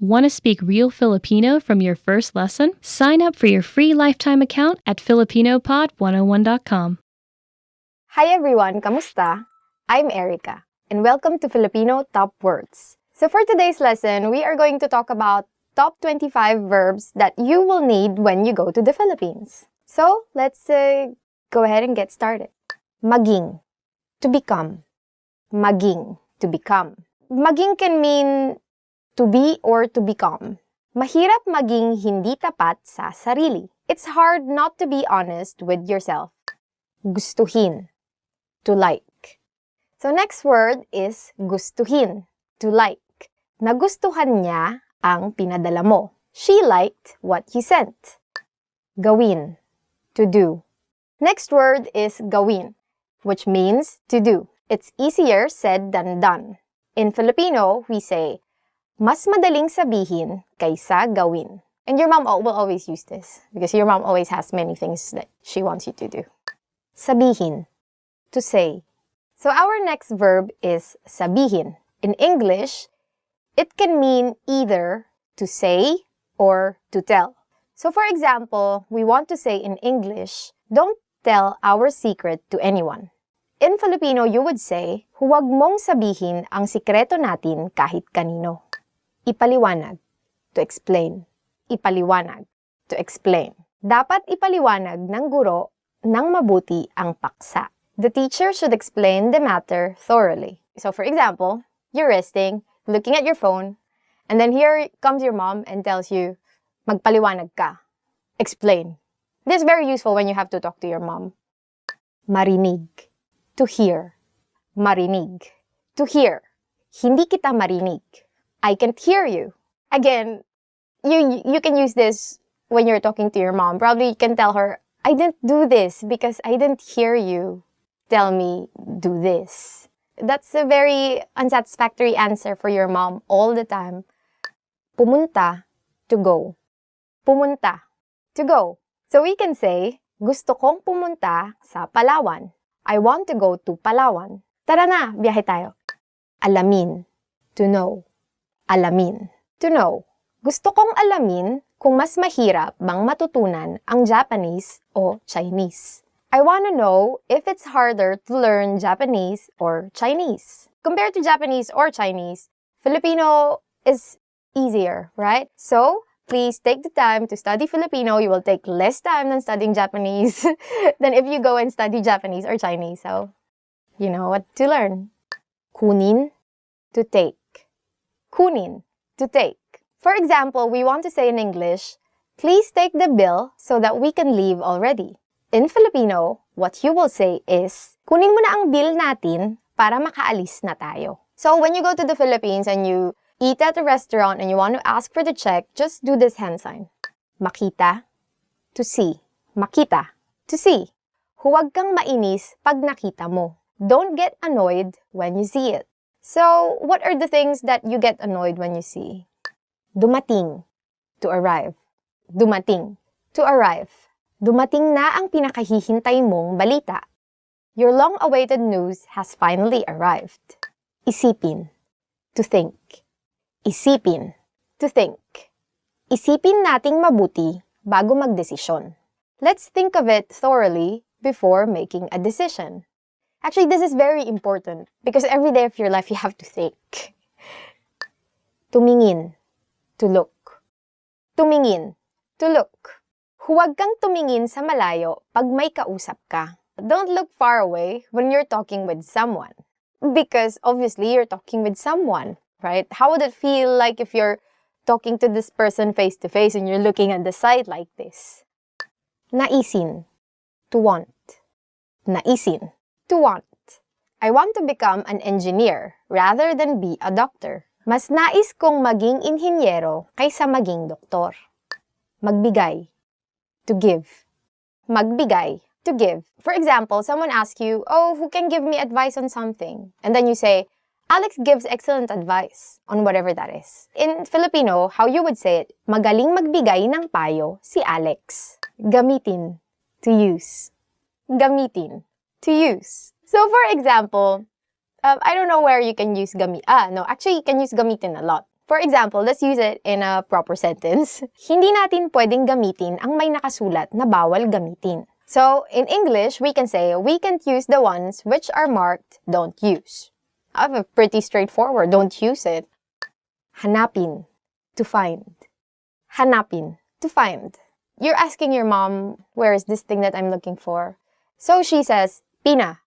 Want to speak real Filipino from your first lesson? Sign up for your free lifetime account at filipinopod101.com. Hi everyone, kamusta? I'm Erica, and welcome to Filipino Top Words. So for today's lesson, we are going to talk about top 25 verbs that you will need when you go to the Philippines. So let's go ahead and get started. Maging, to become. Maging, to become. Maging can mean to be or to become. Mahirap maging hindi tapat sa sarili. It's hard not to be honest with yourself. Gustuhin, to like. So next word is gustuhin, to like. Nagustuhan niya ang pinadala mo. She liked what you sent. Gawin, to do. Next word is gawin, which means to do. It's easier said than done. In Filipino, we say, mas madaling sabihin kaysa gawin. And your mom will always use this because your mom always has many things that she wants you to do. Sabihin, to say. So our next verb is sabihin. In English, it can mean either to say or to tell. So for example, we want to say in English, don't tell our secret to anyone. In Filipino, you would say, huwag mong sabihin ang sikreto natin kahit kanino. Ipaliwanag, to explain. Ipaliwanag, to explain. Dapat ipaliwanag ng guro ng mabuti ang paksa. The teacher should explain the matter thoroughly. So for example, you're resting, looking at your phone, and then here comes your mom and tells you, magpaliwanag ka. Explain. This is very useful when you have to talk to your mom. Marinig, to hear. Marinig, to hear. Hindi kita marinig. I can't hear you. Again, you can use this when you're talking to your mom. Probably you can tell her, I didn't do this because I didn't hear you tell me do this. That's a very unsatisfactory answer for your mom all the time. Pumunta, to go. Pumunta, to go. So we can say, gusto kong pumunta sa Palawan. I want to go to Palawan. Tara na, biyahe tayo. Alamin, to know. Alamin, to know. Gusto kong alamin kung mas mahirap bang matutunan ang Japanese o Chinese. I want to know if it's harder to learn Japanese or Chinese. Compared to Japanese or Chinese, Filipino is easier, right? So, please take the time to study Filipino. You will take less time than studying Japanese than if you go and study Japanese or Chinese. So, you know what to learn. Kunin, to take. Kunin, to take. For example, we want to say in English, please take the bill so that we can leave already. In Filipino, what you will say is, kunin mo na ang bill natin para makaalis na tayo. So when you go to the Philippines and you eat at a restaurant and you want to ask for the check, just do this hand sign. Makita, to see. Makita, to see. Huwag kang mainis pag nakita mo. Don't get annoyed when you see it. So, what are the things that you get annoyed when you see? Dumating, to arrive. Dumating, to arrive. Dumating na ang pinakahihintay mong balita. Your long-awaited news has finally arrived. Isipin, to think. Isipin, to think. Isipin nating mabuti bago magdesisyon. Let's think of it thoroughly before making a decision. Actually, this is very important because every day of your life you have to think. Tumingin, to look. Tumingin, to look. Huwag kang tumingin sa malayo pag may kausap ka. Don't look far away when you're talking with someone. Because obviously you're talking with someone, right? How would it feel like if you're talking to this person face to face and you're looking at the side like this? Naisin, to want. Naisin, to want. I want to become an engineer rather than be a doctor. Mas nais kong maging inhinyero kaysa maging doktor. Magbigay, to give. Magbigay, to give. For example, someone asks you, oh, who can give me advice on something? And then you say, Alex gives excellent advice on whatever that is. In Filipino, how you would say it, magaling magbigay ng payo si Alex. Gamitin, to use. Gamitin, to use. So for example, I don't know where you can use actually you can use gamitin a lot. For example, let's use it in a proper sentence. Hindi natin pwedeng gamitin ang may nakasulat na bawal gamitin. So, in English, we can say, we can't use the ones which are marked don't use. I have a pretty straightforward, don't use it. Hanapin, to find. Hanapin, to find. You're asking your mom, where is this thing that I'm looking for? So she says, Pina,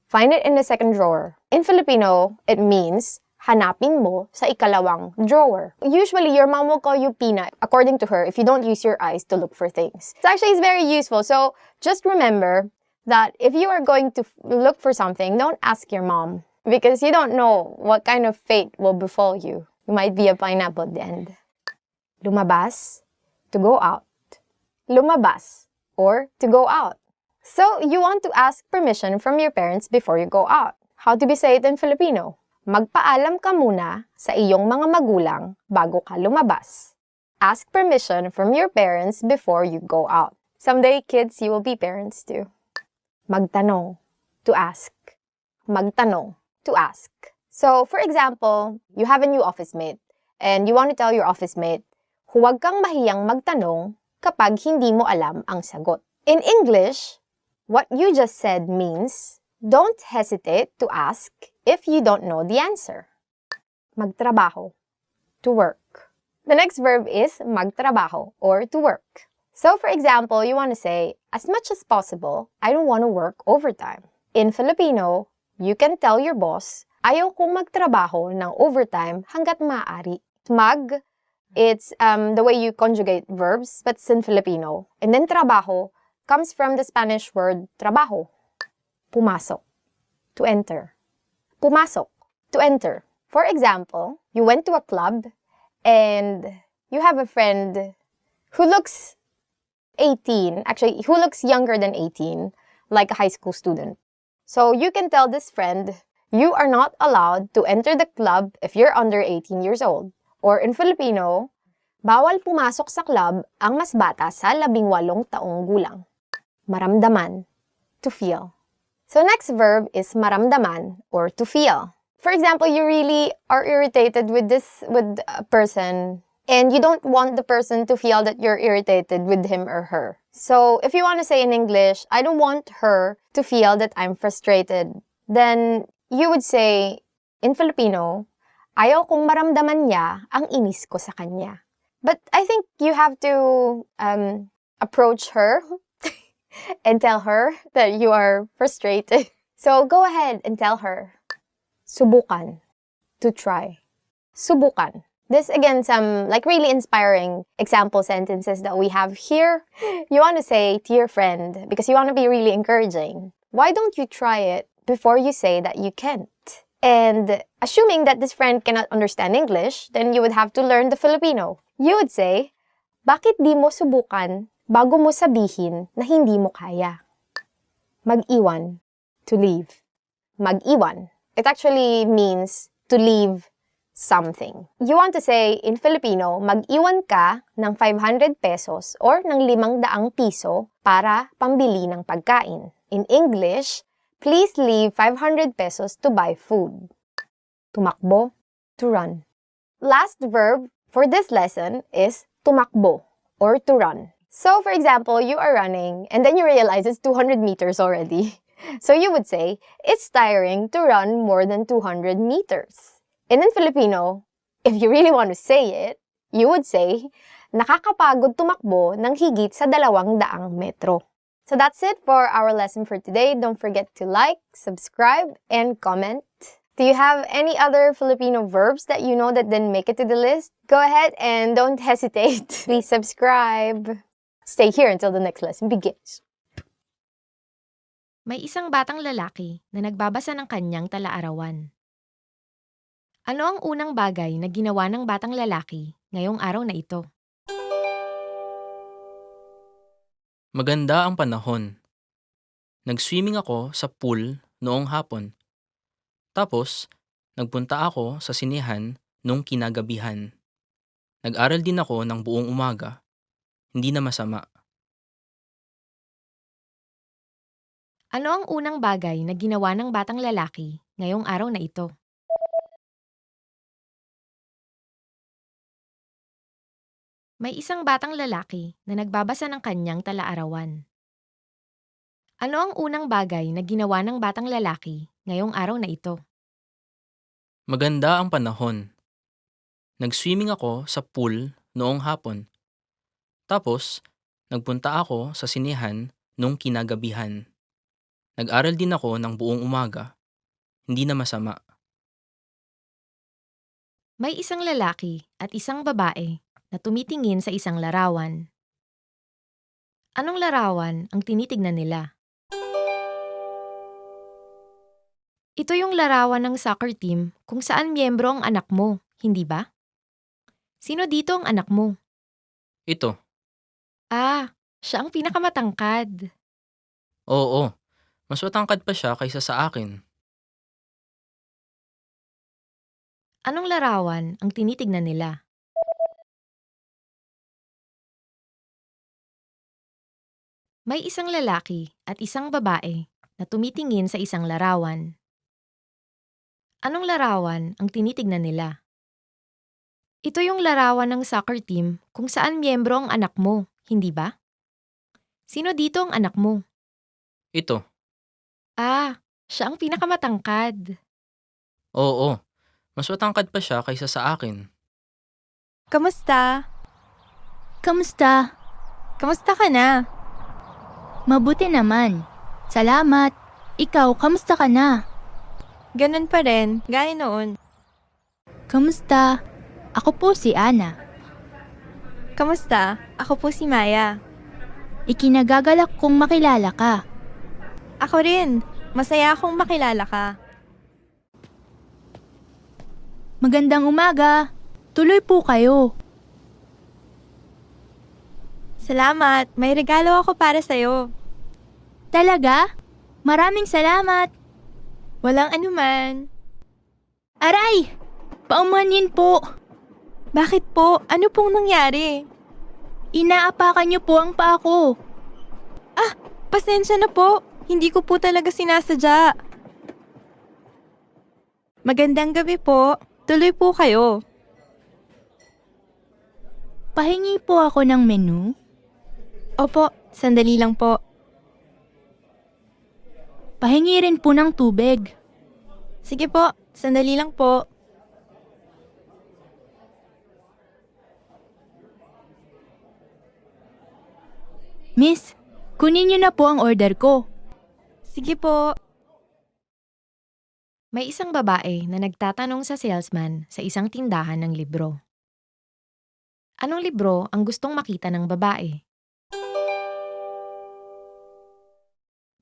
find it in the second drawer. In Filipino, it means, hanapin mo sa ikalawang drawer. Usually, your mom will call you Pina, according to her, if you don't use your eyes to look for things. It's very useful. So, just remember that if you are going to look for something, don't ask your mom. Because you don't know what kind of fate will befall you. You might be a pineapple at the end. Lumabas, to go out. Lumabas, or to go out. So, you want to ask permission from your parents before you go out. How do we say it in Filipino? Magpaalam ka muna sa iyong mga magulang bago ka lumabas. Ask permission from your parents before you go out. Someday, kids, you will be parents too. Magtanong, to ask. Magtanong, to ask. So, for example, you have a new office mate and you want to tell your office mate, huwag kang mahiyang magtanong kapag hindi mo alam ang sagot. In English, what you just said means, don't hesitate to ask if you don't know the answer. Magtrabaho, to work. The next verb is magtrabaho, or to work. So, for example, you want to say, as much as possible, I don't want to work overtime. In Filipino, you can tell your boss, ayaw kong magtrabaho ng overtime hanggat maaari. Mag, it's the way you conjugate verbs, but it's in Filipino. And then trabaho comes from the Spanish word trabajo. Pumasok, to enter. Pumasok, to enter. For example, you went to a club and you have a friend who looks 18, actually, who looks younger than 18, like a high school student. So you can tell this friend, you are not allowed to enter the club if you're under 18 years old. Or in Filipino, bawal pumasok sa club ang mas bata sa 18 taong gulang. Maramdaman, to feel. So next verb is maramdaman, or to feel. For example, you really are irritated with a person and you don't want the person to feel that you're irritated with him or her. So if you want to say in English, I don't want her to feel that I'm frustrated, then you would say in Filipino, ayaw kong maramdaman niya ang inis ko sa kanya. But I think you have to approach her and tell her that you are frustrated. So go ahead and tell her. Subukan, to try. Subukan. This again, some like really inspiring example sentences that we have here. You want to say to your friend, because you want to be really encouraging, why don't you try it before you say that you can't? And assuming that this friend cannot understand English, then you would have to learn the Filipino. You would say, bakit di mo subukan bago mo sabihin na hindi mo kaya? Mag-iwan, to leave. Mag-iwan. It actually means to leave something. You want to say in Filipino, mag-iwan ka ng 500 pesos or ng 500 piso para pambili ng pagkain. In English, please leave 500 pesos to buy food. Tumakbo, to run. Last verb for this lesson is tumakbo, or to run. So, for example, you are running and then you realize it's 200 meters already. So you would say, it's tiring to run more than 200 meters. And in Filipino, if you really want to say it, you would say, nakakapagod tumakbo ng higit sa 200 metro. So that's it for our lesson for today. Don't forget to like, subscribe, and comment. Do you have any other Filipino verbs that you know that didn't make it to the list? Go ahead and don't hesitate. Please subscribe. Stay here until the next lesson begins. May isang batang lalaki na nagbabasa ng kanyang talaarawan. Ano ang unang bagay na ginawa ng batang lalaki ngayong araw na ito? Maganda ang panahon. Nag-swimming ako sa pool noong hapon. Tapos, nagpunta ako sa sinehan nung kinagabihan. Nag-aral din ako ng buong umaga. Hindi na masama. Ano ang unang bagay na ginawa ng batang lalaki ngayong araw na ito? May isang batang lalaki na nagbabasa ng kanyang talaarawan. Ano ang unang bagay na ginawa ng batang lalaki ngayong araw na ito? Maganda ang panahon. Nag-swimming ako sa pool noong hapon. Tapos, nagpunta ako sa sinehan nung kinagabihan. Nag-aral din ako ng buong umaga. Hindi na masama. May isang lalaki at isang babae na tumitingin sa isang larawan. Anong larawan ang tinitignan nila? Ito yung larawan ng soccer team kung saan miyembro ang anak mo, hindi ba? Sino dito ang anak mo? Ito, Siya ang pinakamatangkad. oo, mas matangkad pa siya kaysa sa akin. Anong larawan ang tinitignan nila? May isang lalaki at isang babae na tumitingin sa isang larawan. Anong larawan ang tinitignan nila? Ito yung larawan ng soccer team kung saan miyembro ang anak mo, hindi ba? Sino dito ang anak mo? Ito, Siya ang pinakamatangkad. oo, mas matangkad pa siya kaysa sa akin. Kamusta? Kamusta? Kamusta ka na? Mabuti naman. Salamat. Ikaw, kamusta ka na? Ganun pa rin, gaya noon. Kamusta? Ako po si Ana. Kamusta? Ako po si Maya. Ikinagagalak kong makilala ka. Ako rin. Masaya akong makilala ka. Magandang umaga. Tuloy po kayo. Salamat, may regalo ako para sa'yo. Talaga? Maraming salamat. Walang anuman. Aray! Paumanhin po. Bakit po? Ano pong nangyari? Inaapakan niyo po ang paa ko. Pasensya na po. Hindi ko po talaga sinasadya. Magandang gabi po. Tuloy po kayo. Pahingi po ako ng menu. Opo, sandali lang po. Pahingi rin po ng tubig. Sige po, sandali lang po. Miss, kunin niyo na po ang order ko. Sige po. May isang babae na nagtatanong sa salesman sa isang tindahan ng libro. Anong libro ang gustong makita ng babae?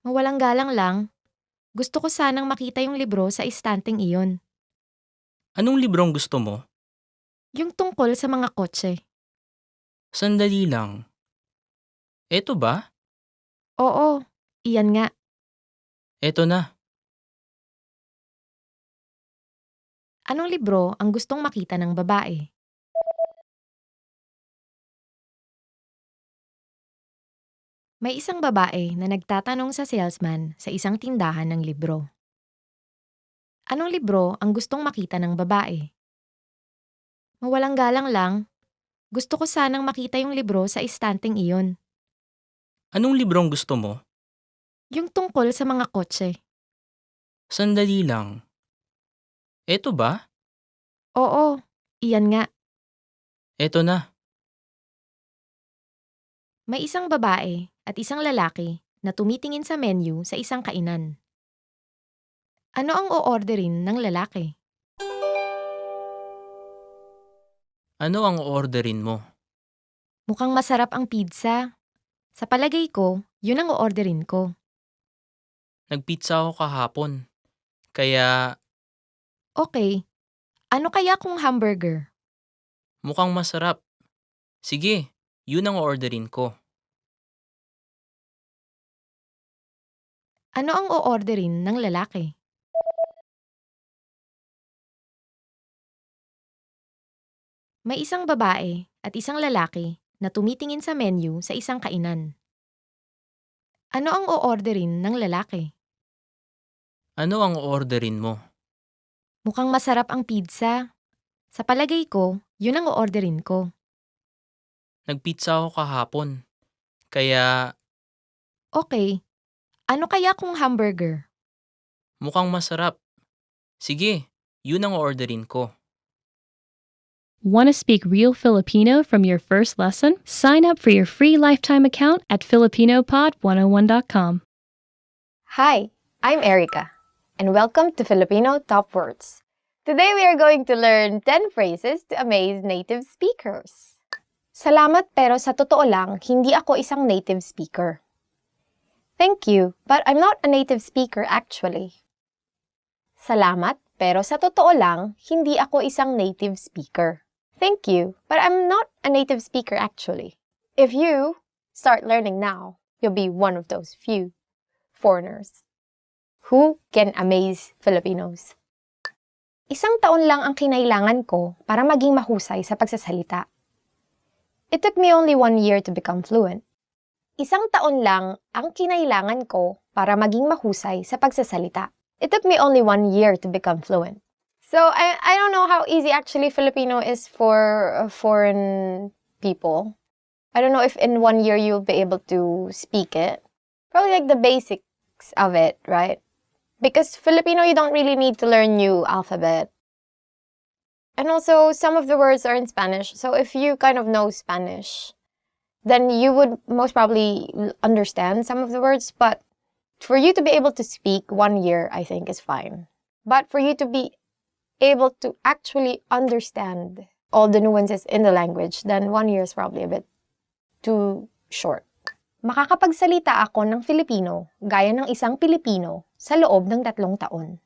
Mawalang galang lang, gusto ko sanang makita yung libro sa istanteng iyon. Anong librong gusto mo? Yung tungkol sa mga kotse. Sandali lang. Eto ba? Oo, iyan nga. Eto na. Anong libro ang gustong makita ng babae? May isang babae na nagtatanong sa salesman sa isang tindahan ng libro. Anong libro ang gustong makita ng babae? Mawalang galang lang, gusto ko sanang makita yung libro sa istanteng iyon. Anong librong gusto mo? Yung tungkol sa mga kotse. Sandali lang. Eto ba? Oo, iyan nga. Eto na. May isang babae at isang lalaki na tumitingin sa menu sa isang kainan. Ano ang o-orderin ng lalaki? Ano ang orderin mo? Mukhang masarap ang pizza. Sa palagay ko, yun ang o-orderin ko. Nagpizza ako kahapon. Kaya Okay, ano kaya kung hamburger? mukhang masarap. Sige, yun ang orderin ko. Ano ang o-orderin ng lalaki? May isang babae at isang lalaki na tumitingin sa menu sa isang kainan. Ano ang o-orderin ng lalaki? Ano ang orderin mo? Mukhang masarap ang pizza. Sa palagay ko, yun ang o-orderin ko. Nagpizza ako kahapon. Kaya Okay, ano kaya kung hamburger? mukhang masarap. Sige, yun ang orderin ko. Want to speak real Filipino from your first lesson? Sign up for your free lifetime account at filipinopod101.com. Hi, I'm Erica, and welcome to Filipino Top Words. Today we are going to learn 10 phrases to amaze native speakers. Salamat, pero sa totoo lang, hindi ako isang native speaker. Thank you, but I'm not a native speaker actually. Salamat, pero sa totoo lang, hindi ako isang native speaker. Thank you, but I'm not a native speaker actually. If you start learning now, you'll be one of those few foreigners who can amaze Filipinos. Isang taon lang ang kinailangan ko para maging mahusay sa pagsasalita. It took me only 1 year to become fluent. Isang taon lang ang kinailangan ko para maging mahusay sa pagsasalita. It took me only 1 year to become fluent. So, I don't know how easy actually Filipino is for foreign people. I don't know if in 1 year you'll be able to speak it. Probably like the basics of it, right? Because Filipino, you don't really need to learn new alphabet. And also, some of the words are in Spanish. So if you kind of know Spanish, then you would most probably understand some of the words. But for you to be able to speak 1 year, I think is fine. But for you to be able to actually understand all the nuances in the language, then 1 year is probably a bit too short. Makakapagsalita ako ng Filipino gaya ng isang Pilipino sa loob ng 3 taon.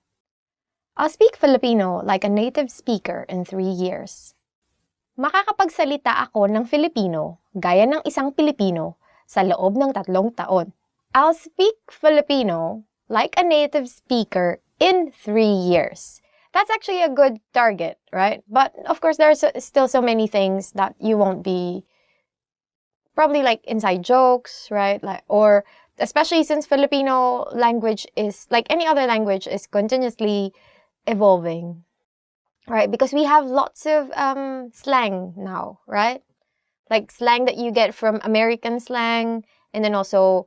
I'll speak Filipino like a native speaker in 3 years. Makakapagsalita ako ng Filipino gaya ng isang Pilipino sa loob ng 3 taon. I'll speak Filipino like a native speaker in 3 years. That's actually a good target, right? But of course, there's still so many things that you won't be, probably like inside jokes, right? Like, or especially since Filipino language is, like any other language, is continuously evolving, right? Because we have lots of slang now, right? Like slang that you get from American slang, and then also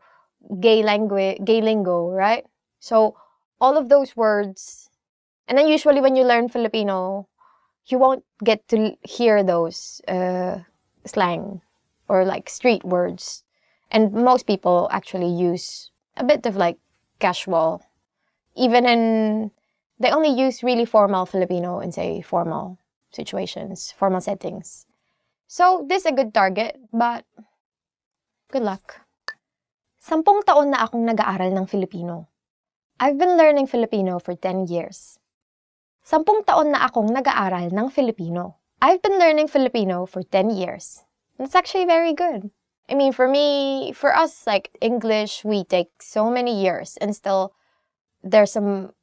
gay lingo, right? So all of those words. And then usually when you learn Filipino, you won't get to hear those slang or like street words. And most people actually use a bit of like casual. They only use really formal Filipino in say formal situations, formal settings. So this is a good target, but good luck. 10 taon na akong nag-aaral ng Filipino. I've been learning Filipino for 10 years. 10 taon na akong nag-aaral ng Filipino. I've been learning Filipino for 10 years. That's actually very good. I mean, for us, like English, we take so many years and still there's some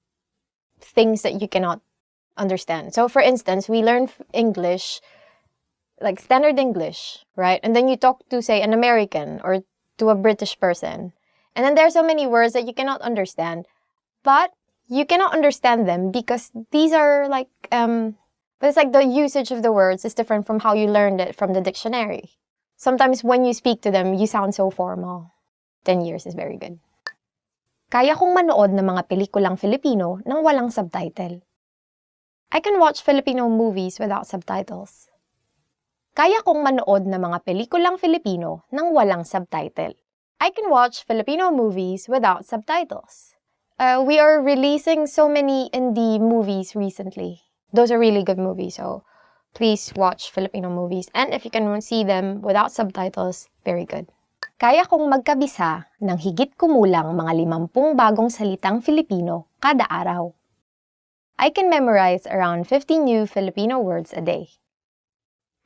things that you cannot understand. So for instance, we learn English, like standard English, right? And then you talk to, say, an American or to a British person. And then there's so many words that you cannot understand. But you cannot understand them because these are like, but it's like the usage of the words is different from how you learned it from the dictionary. Sometimes when you speak to them, you sound so formal. 10 years is very good. Kaya kong manood ng mga pelikulang Filipino nang walang subtitle. I can watch Filipino movies without subtitles. Kaya kong manood ng mga pelikulang Filipino nang walang subtitle. I can watch Filipino movies without subtitles. We are releasing so many indie movies recently. Those are really good movies, so please watch Filipino movies. And if you can see them without subtitles, very good. Kaya kong magkabisa ng higit kumulang mga 50 bagong salitang Filipino kada araw. I can memorize around 50 new Filipino words a day.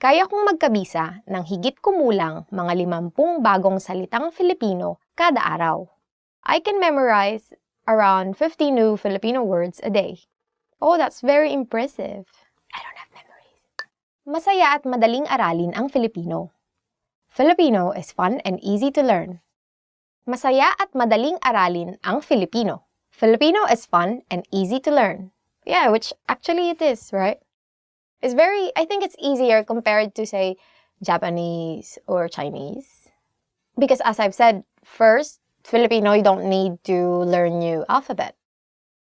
Kaya kong magkabisa ng higit kumulang mga 50 bagong salitang Filipino kada araw. I can memorize around 50 new Filipino words a day. Oh, that's very impressive. I don't have memories. Masaya at madaling aralin ang Filipino. Filipino is fun and easy to learn. Masaya at madaling aralin ang Filipino. Filipino is fun and easy to learn. Yeah, which actually it is, right? I think it's easier compared to, say, Japanese, or Chinese. Because as I've said, first, Filipino, you don't need to learn new alphabet,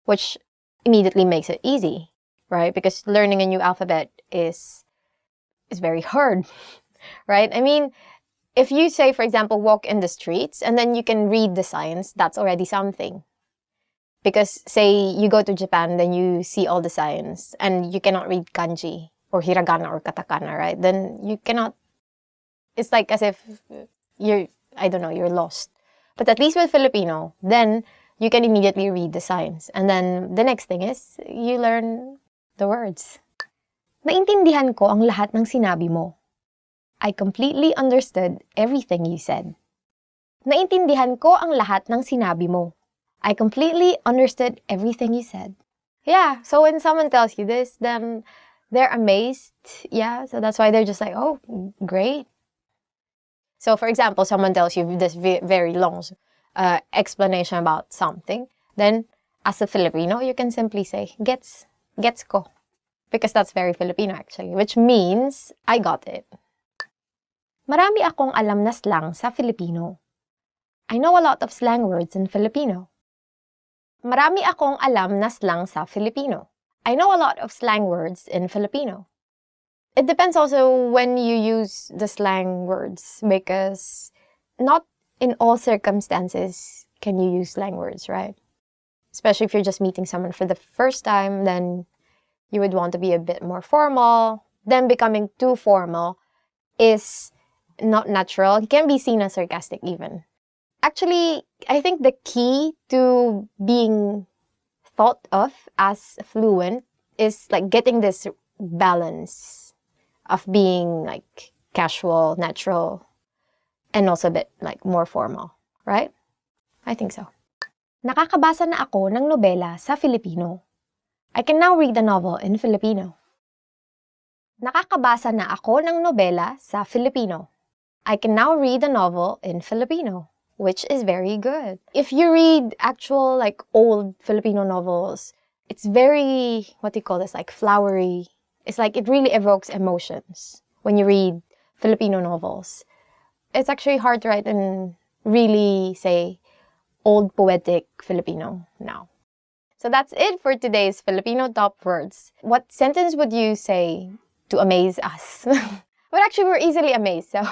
which immediately makes it easy, right? Because learning a new alphabet is very hard, right? I mean, if you say, for example, walk in the streets and then you can read the signs, that's already something. Because say you go to Japan, then you see all the signs and you cannot read kanji or hiragana or katakana, right? Then you cannot, it's like as if you're, I don't know, you're lost. But at least with Filipino, then you can immediately read the signs. And then the next thing is, you learn the words. Naintindihan ko ang lahat ng sinabi mo. I completely understood everything you said. Naintindihan ko ang lahat ng sinabi mo. I completely understood everything you said. Yeah, so when someone tells you this, then they're amazed. Yeah, so that's why they're just like, oh, great. So for example, someone tells you this very long explanation about something. Then, as a Filipino, you can simply say, gets ko. Because that's very Filipino actually, which means, I got it. Marami akong alam na slang sa Filipino. I know a lot of slang words in Filipino. Marami akong alam na slang sa Filipino. I know a lot of slang words in Filipino. It depends also when you use the slang words, because not in all circumstances can you use slang words, right? Especially if you're just meeting someone for the first time, then you would want to be a bit more formal. Then becoming too formal is not natural. It can be seen as sarcastic even. Actually, I think the key to being thought of as fluent is like getting this balance of being like casual, natural, and also a bit like more formal, right? I think so. Nakakabasa na ako ng nobela sa Filipino. I can now read a novel in Filipino. Nakakabasa na ako ng nobela sa Filipino. I can now read a novel in Filipino, which is very good. If you read actual like old Filipino novels, it's very, what do you call this, like flowery. It's like it really evokes emotions when you read Filipino novels. It's actually hard to write in really, say, old poetic Filipino now. So that's it for today's Filipino top words. What sentence would you say to amaze us? But actually, we're easily amazed, so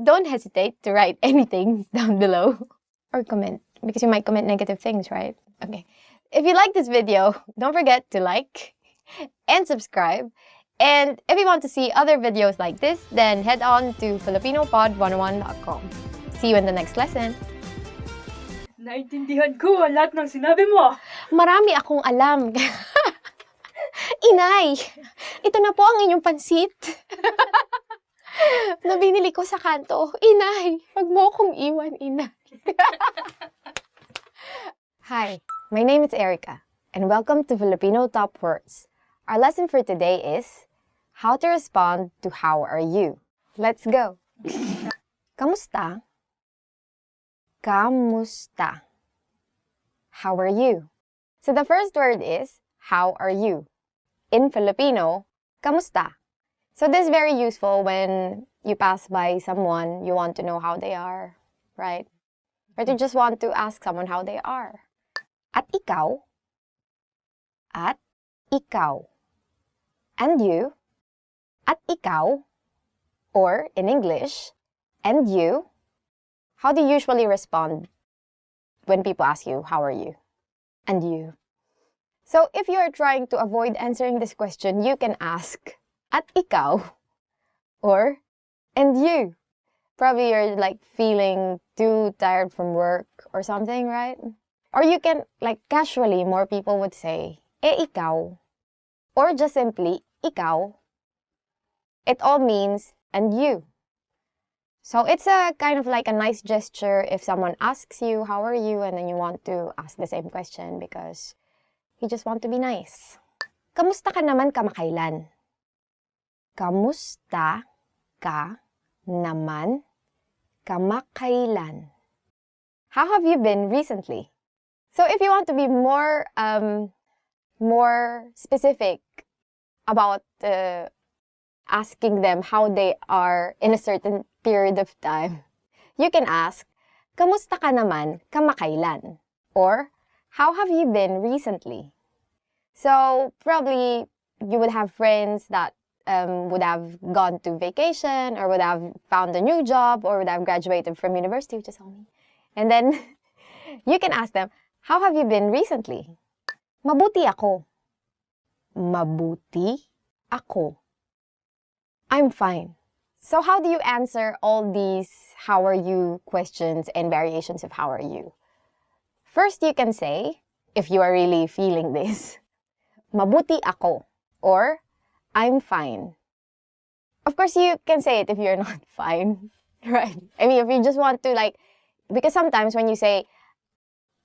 don't hesitate to write anything down below. Or comment, because you might comment negative things, right? Okay. If you like this video, don't forget to like and subscribe. And if you want to see other videos like this, then head on to filipinopod101.com. See you in the next lesson. Naintindihan ko ang lahat ng sinabi mo. Marami akong alam. Inay, ito na po ang inyong pansit. Na binili ko sa kanto. Inay, wag mo akong iwan, inay. Hi, my name is Erica, and welcome to Filipino Top Words. Our lesson for today is how to respond to how are you. Let's go. Kamusta? Kamusta? How are you? So the first word is, how are you? In Filipino, kamusta? So this is very useful when you pass by someone, you want to know how they are, right? Or to just want to ask someone how they are. At ikaw? At ikaw. And you? At ikaw? Or in English, and you? How do you usually respond when people ask you, how are you? And you? So if you are trying to avoid answering this question, you can ask, at ikaw? Or, and you? Probably you're like feeling too tired from work or something, right? Or you can, like casually, more people would say, ikaw? Or just simply, ikaw? It all means, and you. So it's a kind of like a nice gesture if someone asks you, how are you? And then you want to ask the same question because you just want to be nice. Kamusta ka naman kamakailan? Kamusta ka naman kamakailan? How have you been recently? So if you want to be more more specific about asking them how they are in a certain period of time, you can ask, kamusta ka naman kamakailan? Or, how have you been recently? So, probably you would have friends that would have gone to vacation or would have found a new job or would have graduated from university, which is all me. And then, you can ask them, how have you been recently? Mabuti ako. Mabuti ako. I'm fine. So how do you answer all these how are you questions and variations of how are you? First, you can say, if you are really feeling this, mabuti ako, or I'm fine. Of course, you can say it if you're not fine, right? I mean, if you just want to because sometimes when you say,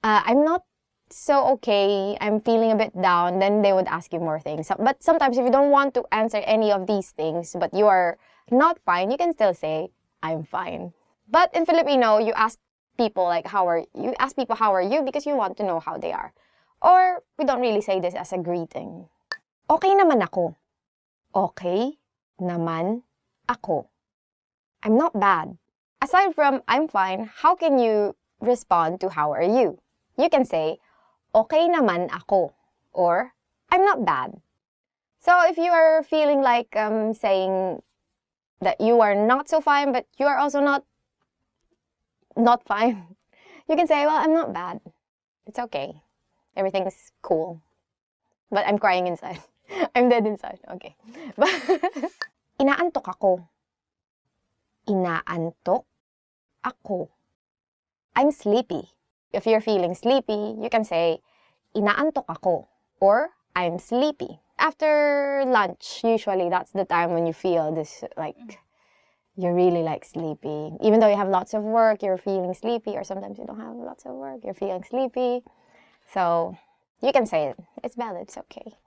I'm not so okay, I'm feeling a bit down, then they would ask you more things. But sometimes if you don't want to answer any of these things, but you are not fine, you can still say, I'm fine. But in Filipino, you ask people how are you because you want to know how they are. Or we don't really say this as a greeting. Okay naman ako. Okay naman ako. I'm not bad. Aside from I'm fine, how can you respond to how are you? You can say, okay naman ako, or I'm not bad. So if you are feeling like saying that you are not so fine, but you are also not fine, you can say, well, I'm not bad. It's okay. Everything's cool. But I'm crying inside. I'm dead inside. Okay. Inaantok ako. Inaantok ako. I'm sleepy. If you're feeling sleepy, you can say, inaantok ako, or I'm sleepy. After lunch, usually that's the time when you feel this, you're really sleepy. Even though you have lots of work, you're feeling sleepy, or sometimes you don't have lots of work, you're feeling sleepy. So, you can say it. It's valid, it's okay.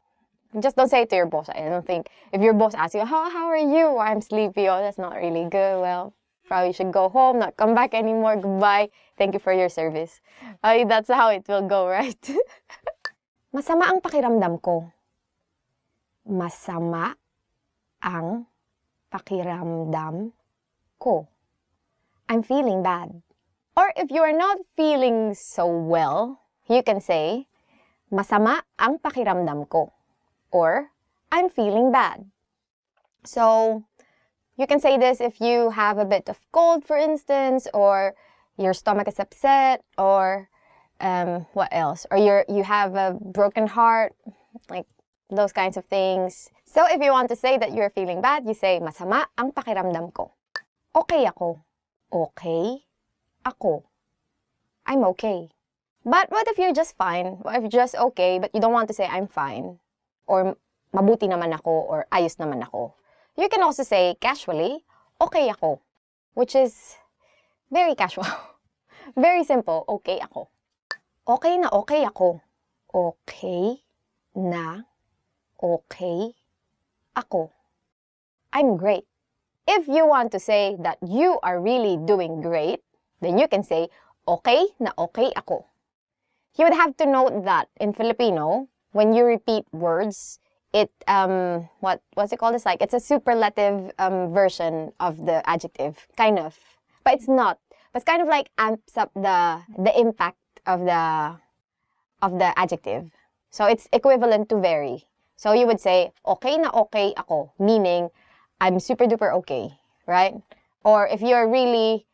Just don't say it to your boss. I don't think, if your boss asks you, how are you? I'm sleepy. Oh, that's not really good. Well, probably should go home, not come back anymore. Goodbye. Thank you for your service. That's how it will go, right? Masama ang pakiramdam ko. Masama ang pakiramdam ko. I'm feeling bad. Or if you are not feeling so well, you can say, masama ang pakiramdam ko. Or, I'm feeling bad. So, you can say this if you have a bit of cold, for instance, or your stomach is upset, or what else? Or you have a broken heart, those kinds of things. So, if you want to say that you're feeling bad, you say, masama ang pakiramdam ko. Okay ako. Okay ako. I'm okay. But what if you're just fine? What if you're just okay, but you don't want to say, I'm fine? Or mabuti naman ako, or ayos naman ako. You can also say casually, okay ako, which is very casual. Very simple, okay ako. Okay na okay ako. Okay na okay ako. I'm great. If you want to say that you are really doing great, then you can say, okay na okay ako. You would have to note that in Filipino, when you repeat words, it, what's it called? It's a superlative version of the adjective, kind of. But it's not. But it's kind of amps up the impact of the adjective. So it's equivalent to very. So you would say, okay na okay ako, meaning I'm super duper okay, right? Or if you're really,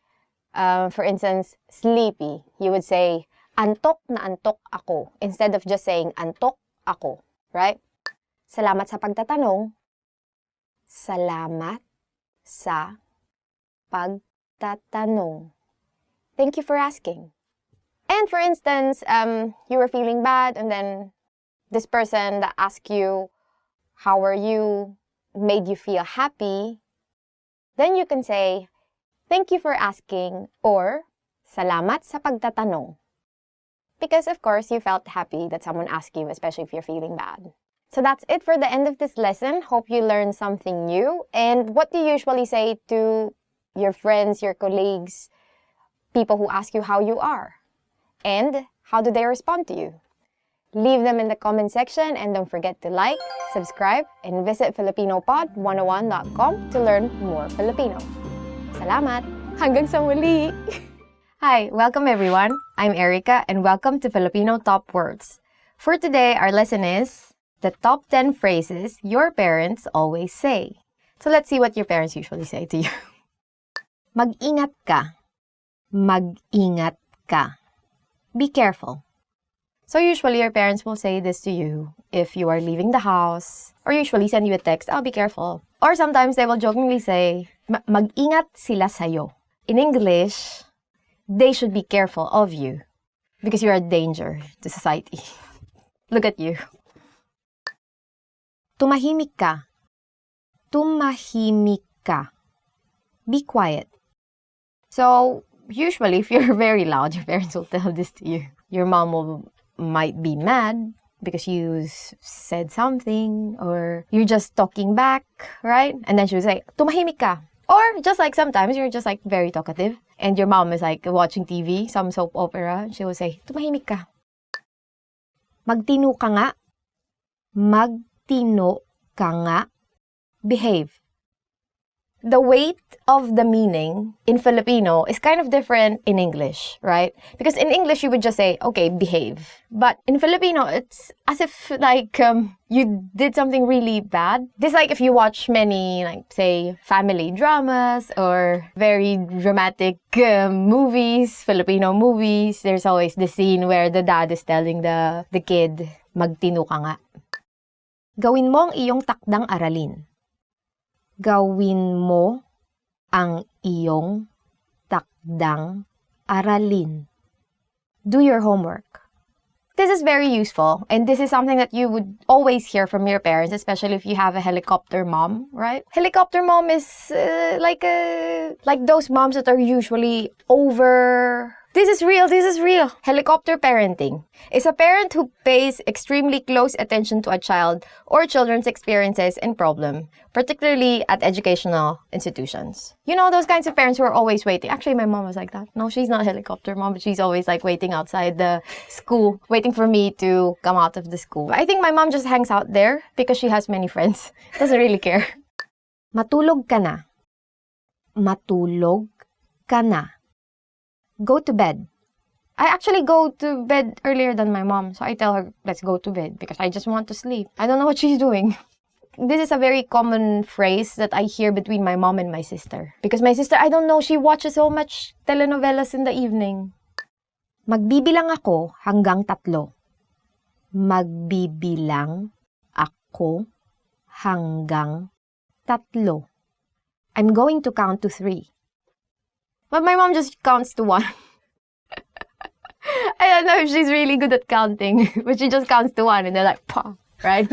for instance, sleepy, you would say, antok na antok ako, instead of just saying antok ako, right? Salamat sa pagtatanong. Salamat sa pagtatanong. Thank you for asking. And for instance, you were feeling bad and then this person that asked you, how are you, made you feel happy, then you can say, thank you for asking, or salamat sa pagtatanong. Because of course, you felt happy that someone asked you, especially if you're feeling bad. So that's it for the end of this lesson. Hope you learned something new. And what do you usually say to your friends, your colleagues, people who ask you how you are? And how do they respond to you? Leave them in the comment section and don't forget to like, subscribe, and visit FilipinoPod101.com to learn more Filipino. Salamat! Hanggang sa muli! Hi, welcome everyone. I'm Erica and welcome to Filipino Top Words. For today, our lesson is the top 10 phrases your parents always say. So let's see what your parents usually say to you. Mag-ingat ka. Mag-ingat ka. Be careful. So usually your parents will say this to you if you are leaving the house or usually send you a text, "Oh, be careful." Or sometimes they will jokingly say, mag-ingat sila sa'yo. In English, they should be careful of you because you are a danger to society. Look at you. Tumahimik ka. Tumahimik ka. Be quiet. So usually if you're very loud, your parents will tell this to you. Your mom might be mad because you said something or you're just talking back, right? And then she would say, tumahimik ka. Or just like sometimes you're just like very talkative and your mom is like watching TV, some soap opera. She will say, tumahimik ka. Magtino ka nga. Magtino ka nga. Behave. The weight of the meaning in Filipino is kind of different in English, right? Because in English, you would just say, okay, behave. But in Filipino, it's as if like you did something really bad. This like if you watch many, like say, family dramas or very dramatic movies, Filipino movies, there's always the scene where the dad is telling the kid, magtino ka nga. Gawin mo ang iyong takdang aralin. Gawin mo ang iyong takdang aralin. Do your homework. This is very useful, and this is something that you would always hear from your parents, especially if you have a helicopter mom, right? Helicopter mom is like those moms that are usually over... This is real. Helicopter parenting is a parent who pays extremely close attention to a child or children's experiences and problem, particularly at educational institutions. You know, those kinds of parents who are always waiting. Actually, my mom was like that. No, she's not a helicopter mom, but she's always like waiting outside the school, waiting for me to come out of the school. I think my mom just hangs out there because she has many friends. Doesn't really care. Matulog ka na. Matulog ka na. Go to bed. I actually go to bed earlier than my mom. So I tell her, let's go to bed because I just want to sleep. I don't know what she's doing. This is a very common phrase that I hear between my mom and my sister. Because my sister, I don't know, she watches so much telenovelas in the evening. Magbibilang ako hanggang 3. Magbibilang ako hanggang 3. I'm going to count to 3. But my mom just counts to 1. I don't know if she's really good at counting, but she just counts to 1 and they're like, pa, right?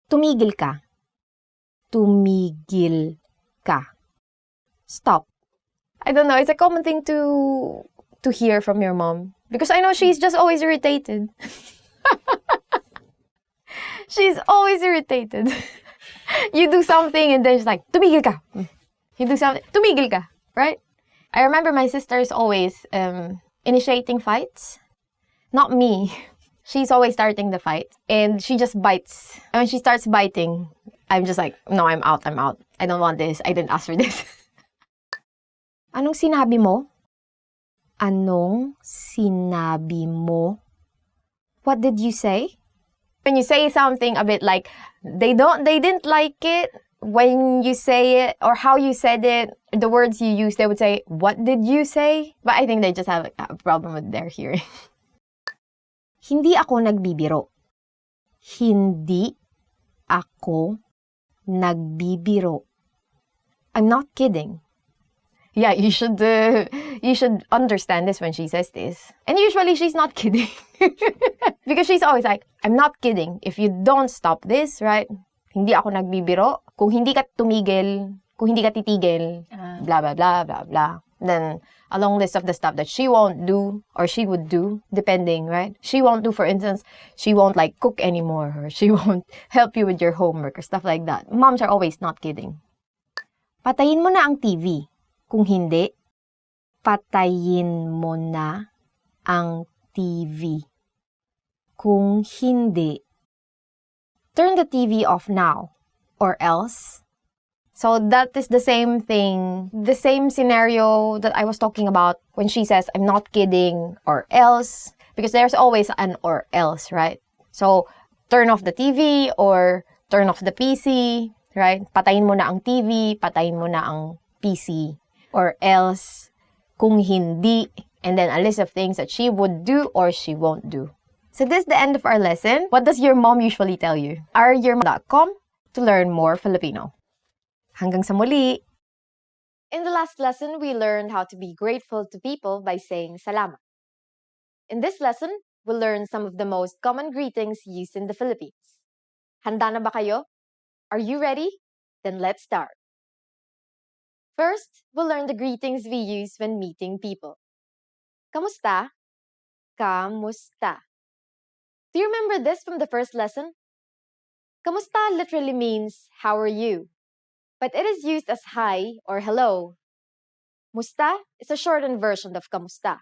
Tumigil ka. Tumigil ka. Stop. I don't know, it's a common thing to hear from your mom. Because I know she's just always irritated. She's always irritated. You do something and then she's like, tumigil ka. You do something, tumigil ka, right? I remember my sister is always initiating fights. Not me. She's always starting the fight. And she just bites. And when she starts biting, I'm just like, no, I'm out. I don't want this. I didn't ask for this. Anong sinabi mo? Anong sinabi mo? What did you say? When you say something a bit like, they didn't like it, when you say it or how you said it, the words you use, they would say, what did you say? But I think they just have a problem with their hearing. Hindi ako nagbibiro. Hindi ako nagbibiro. I'm not kidding. Yeah, you should understand this when she says this. And usually she's not kidding. Because she's always like, I'm not kidding. If you don't stop this, right? Hindi ako nagbibiro. Kung hindi ka tumigil, kung hindi ka titigil, blah, blah, blah, blah, blah. Then, a long list of the stuff that she won't do or she would do, depending, right? She won't do, for instance, she won't like cook anymore or she won't help you with your homework or stuff like that. Moms are always not kidding. Patayin mo na ang TV. Kung hindi, patayin mo na ang TV. Kung hindi, turn the TV off now, or else. So that is the same thing, the same scenario that I was talking about when she says, I'm not kidding, or else. Because there's always an or else, right? So, turn off the TV or turn off the PC, right? Patayin mo na ang TV, patayin mo na ang PC. Or else, kung hindi, and then a list of things that she would do or she won't do. So this is the end of our lesson. What does your mom usually tell you? ouryourmom.com to learn more Filipino. Hanggang sa muli! In the last lesson, we learned how to be grateful to people by saying salamat. In this lesson, we'll learn some of the most common greetings used in the Philippines. Handa na ba kayo? Are you ready? Then let's start. First, we'll learn the greetings we use when meeting people. Kamusta? Kamusta. Do you remember this from the first lesson? Kamusta literally means, how are you? But it is used as hi or hello. Musta is a shortened version of kamusta,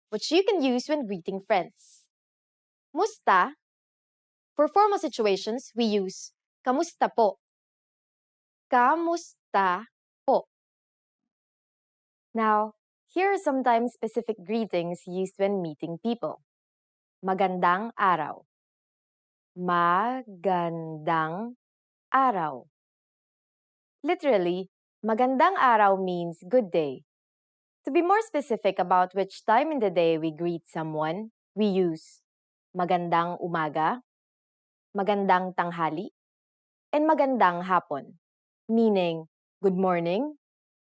which you can use when greeting friends. Musta, for formal situations, we use kamusta po. Kamusta po. Now, here are sometimes specific greetings used when meeting people. Magandang araw. Magandang araw. Literally, magandang araw means good day. To be more specific about which time in the day we greet someone, we use magandang umaga, magandang tanghali, and magandang hapon, meaning good morning,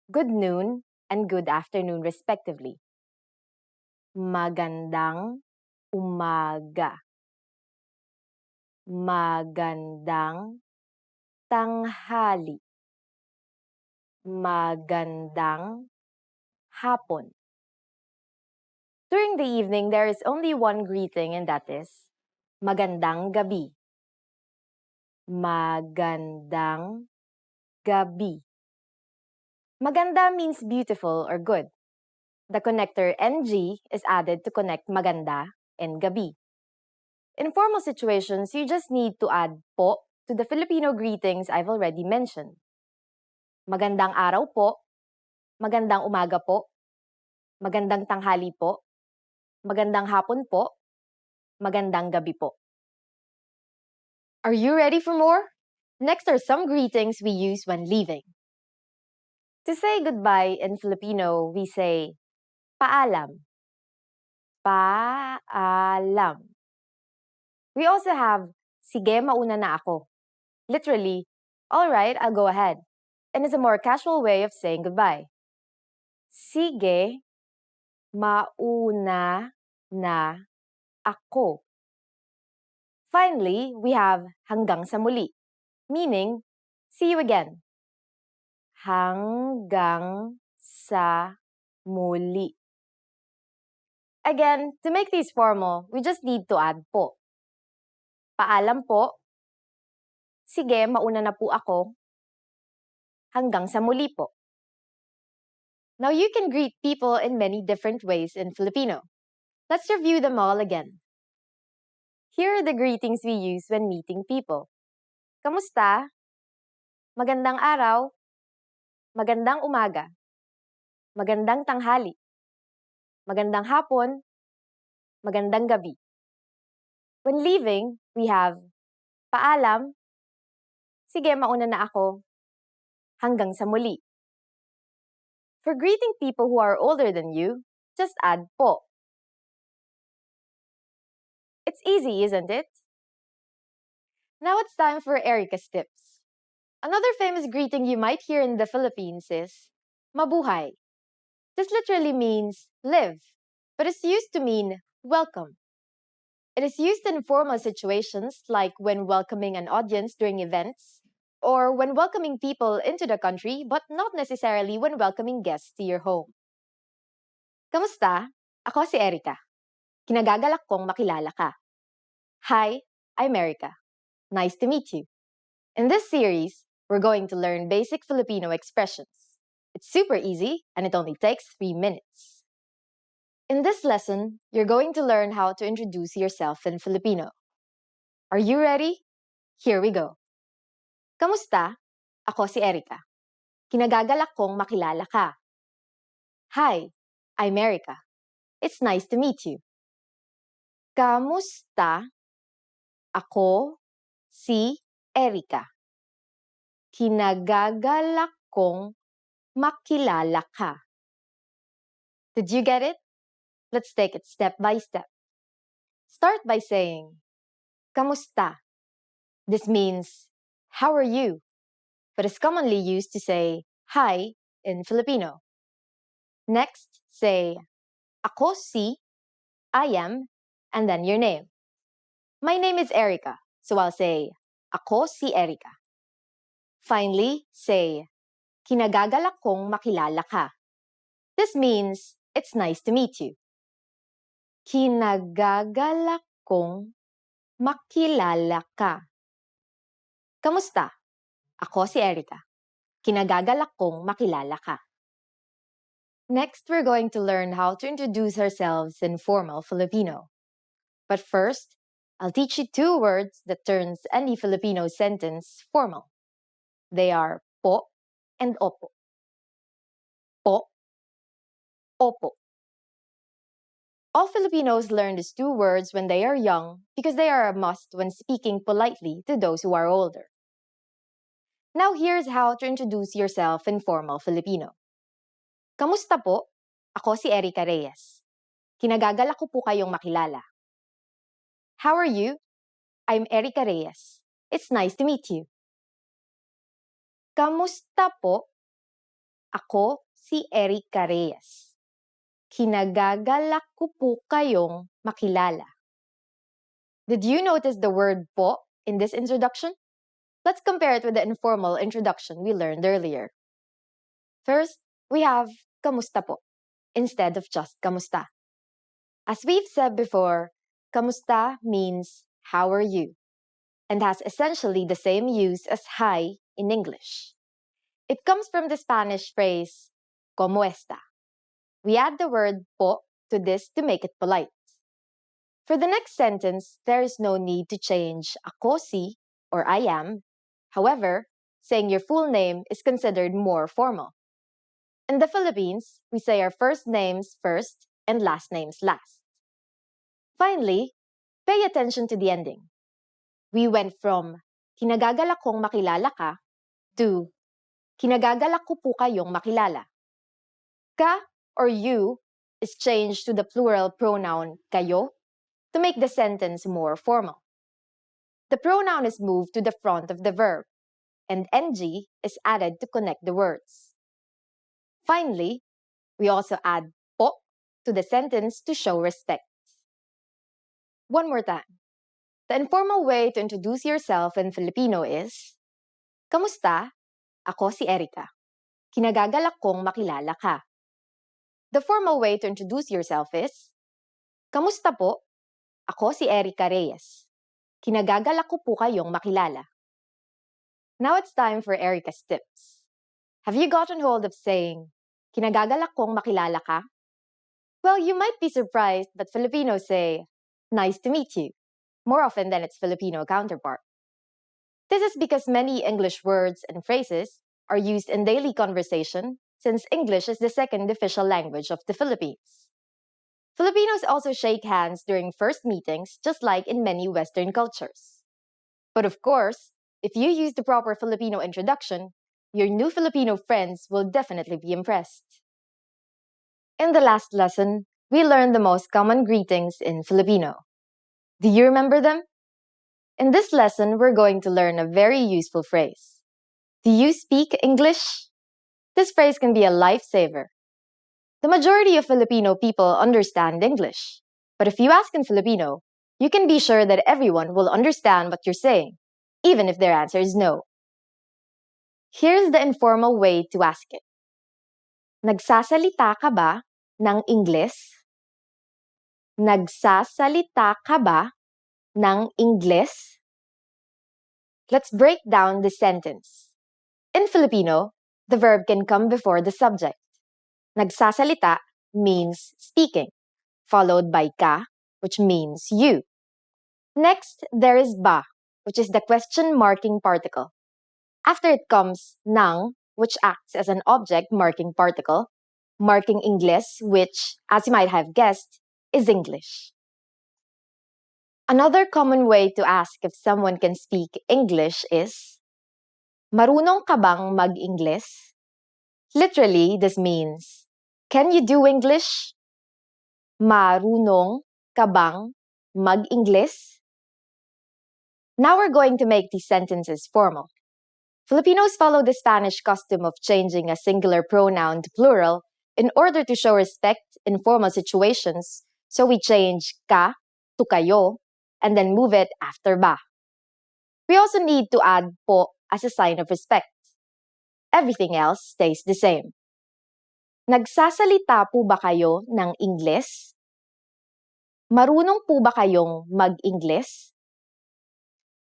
good noon, and good afternoon respectively. Magandang umaga. Magandang tanghali. Magandang hapon. During the evening, there is only one greeting, and that is magandang gabi. Magandang gabi. Maganda means beautiful or good. The connector NG is added to connect maganda and gabi. In formal situations, you just need to add po to the Filipino greetings I've already mentioned. Magandang araw po, magandang umaga po, magandang tanghali po, magandang hapon po, magandang gabi po. Are you ready for more? Next are some greetings we use when leaving. To say goodbye in Filipino, we say paalam. Paalam. We also have sige mauna na ako. Literally, all right, I'll go ahead. And is a more casual way of saying goodbye. Sige mauna na ako. Finally, we have hanggang sa muli, meaning see you again. Hanggang sa muli. Again, to make these formal, we just need to add po. Paalam po. Sige, mauna na po ako. Hanggang sa muli po. Now you can greet people in many different ways in Filipino. Let's review them all again. Here are the greetings we use when meeting people. Kamusta? Magandang araw. Magandang umaga. Magandang tanghali. Magandang hapon. Magandang gabi. When leaving, we have paalam. Sige, mauna na ako. Hanggang sa muli. For greeting people who are older than you, just add po. It's easy, isn't it? Now it's time for Erica's tips. Another famous greeting you might hear in the Philippines is mabuhay. This literally means live, but it's used to mean welcome. It is used in formal situations like when welcoming an audience during events, or when welcoming people into the country, but not necessarily when welcoming guests to your home. Kamusta? Ako si Erica. Kinagagalak kong makilala ka. Hi, I'm Erica. Nice to meet you. In this series, we're going to learn basic Filipino expressions. It's super easy, and it only takes 3 minutes. In this lesson, you're going to learn how to introduce yourself in Filipino. Are you ready? Here we go. Kamusta? Ako si Erica. Kinagagalak kong makilala ka. Hi, I'm Erica. It's nice to meet you. Kamusta? Ako si Erica. Kinagagalak kong makilala ka. Did you get it? Let's take it step by step. Start by saying, Kamusta? This means, how are you? But is commonly used to say, hi in Filipino. Next, say, Ako si, I am, and then your name. My name is Erica, so I'll say, Ako si Erica. Finally, say, Kinagagalak kong makilala ka. This means, it's nice to meet you. Kinagagalak kong makilala ka. Kamusta? Ako si Erica. Kinagagalak kong makilala ka. Next, we're going to learn how to introduce ourselves in formal Filipino. But first, I'll teach you 2 words that turns any Filipino sentence formal. They are po and opo. Po, opo. All Filipinos learn these 2 words when they are young because they are a must when speaking politely to those who are older. Now here's how to introduce yourself in formal Filipino. Kamusta po? Ako si Erica Reyes. Kinagagalak ko po kayong makilala. How are you? I'm Erica Reyes. It's nice to meet you. Kamusta po? Ako si Erica Reyes. Kinagagalak ko po kayong makilala. Did you notice the word po in this introduction? Let's compare it with the informal introduction we learned earlier. First, we have kamusta po instead of just kamusta. As we've said before, kamusta means how are you and has essentially the same use as hi in English. It comes from the Spanish phrase ¿Cómo está? We add the word po to this to make it polite. For the next sentence, there is no need to change ako si or I am. However, saying your full name is considered more formal. In the Philippines, we say our first names first and last names last. Finally, pay attention to the ending. We went from kinagagalak kong makilala ka to kinagagalak ko po kayong makilala. Ka or you is changed to the plural pronoun kayo to make the sentence more formal. The pronoun is moved to the front of the verb, and ng is added to connect the words. Finally, we also add po to the sentence to show respect. One more time. The informal way to introduce yourself in Filipino is, Kamusta? Ako si Erica. Kinagagalak kong makilala ka. The formal way to introduce yourself is, Kamusta po? Ako si Erica Reyes. Kinagagalak ko po kayong makilala. Now it's time for Erica's tips. Have you gotten hold of saying, Kinagagalak kong makilala ka? Well, you might be surprised, but Filipinos say, Nice to meet you, more often than its Filipino counterpart. This is because many English words and phrases are used in daily conversation since English is the second official language of the Philippines. Filipinos also shake hands during first meetings, just like in many Western cultures. But of course, if you use the proper Filipino introduction, your new Filipino friends will definitely be impressed. In the last lesson, we learned the most common greetings in Filipino. Do you remember them? In this lesson, we're going to learn a very useful phrase. Do you speak English? This phrase can be a lifesaver. The majority of Filipino people understand English. But if you ask in Filipino, you can be sure that everyone will understand what you're saying, even if their answer is no. Here's the informal way to ask it. Nagsasalita ka ba ng Ingles? Nagsasalita ka ba ng Ingles? Let's break down the sentence. In Filipino, the verb can come before the subject. Nagsasalita means speaking, followed by ka, which means you. Next, there is ba, which is the question marking particle. After it comes nang, which acts as an object marking particle, marking Ingles, which, as you might have guessed, is English. Another common way to ask if someone can speak English is, marunong ka bang mag-Ingles? Literally, this means, can you do English? Marunong ka bang mag-Ingles? Now we're going to make these sentences formal. Filipinos follow the Spanish custom of changing a singular pronoun to plural in order to show respect in formal situations, so we change ka to kayo and then move it after ba. We also need to add po as a sign of respect. Everything else stays the same. Nagsasalita po ba kayo ng Ingles? Marunong po ba kayong mag-Ingles?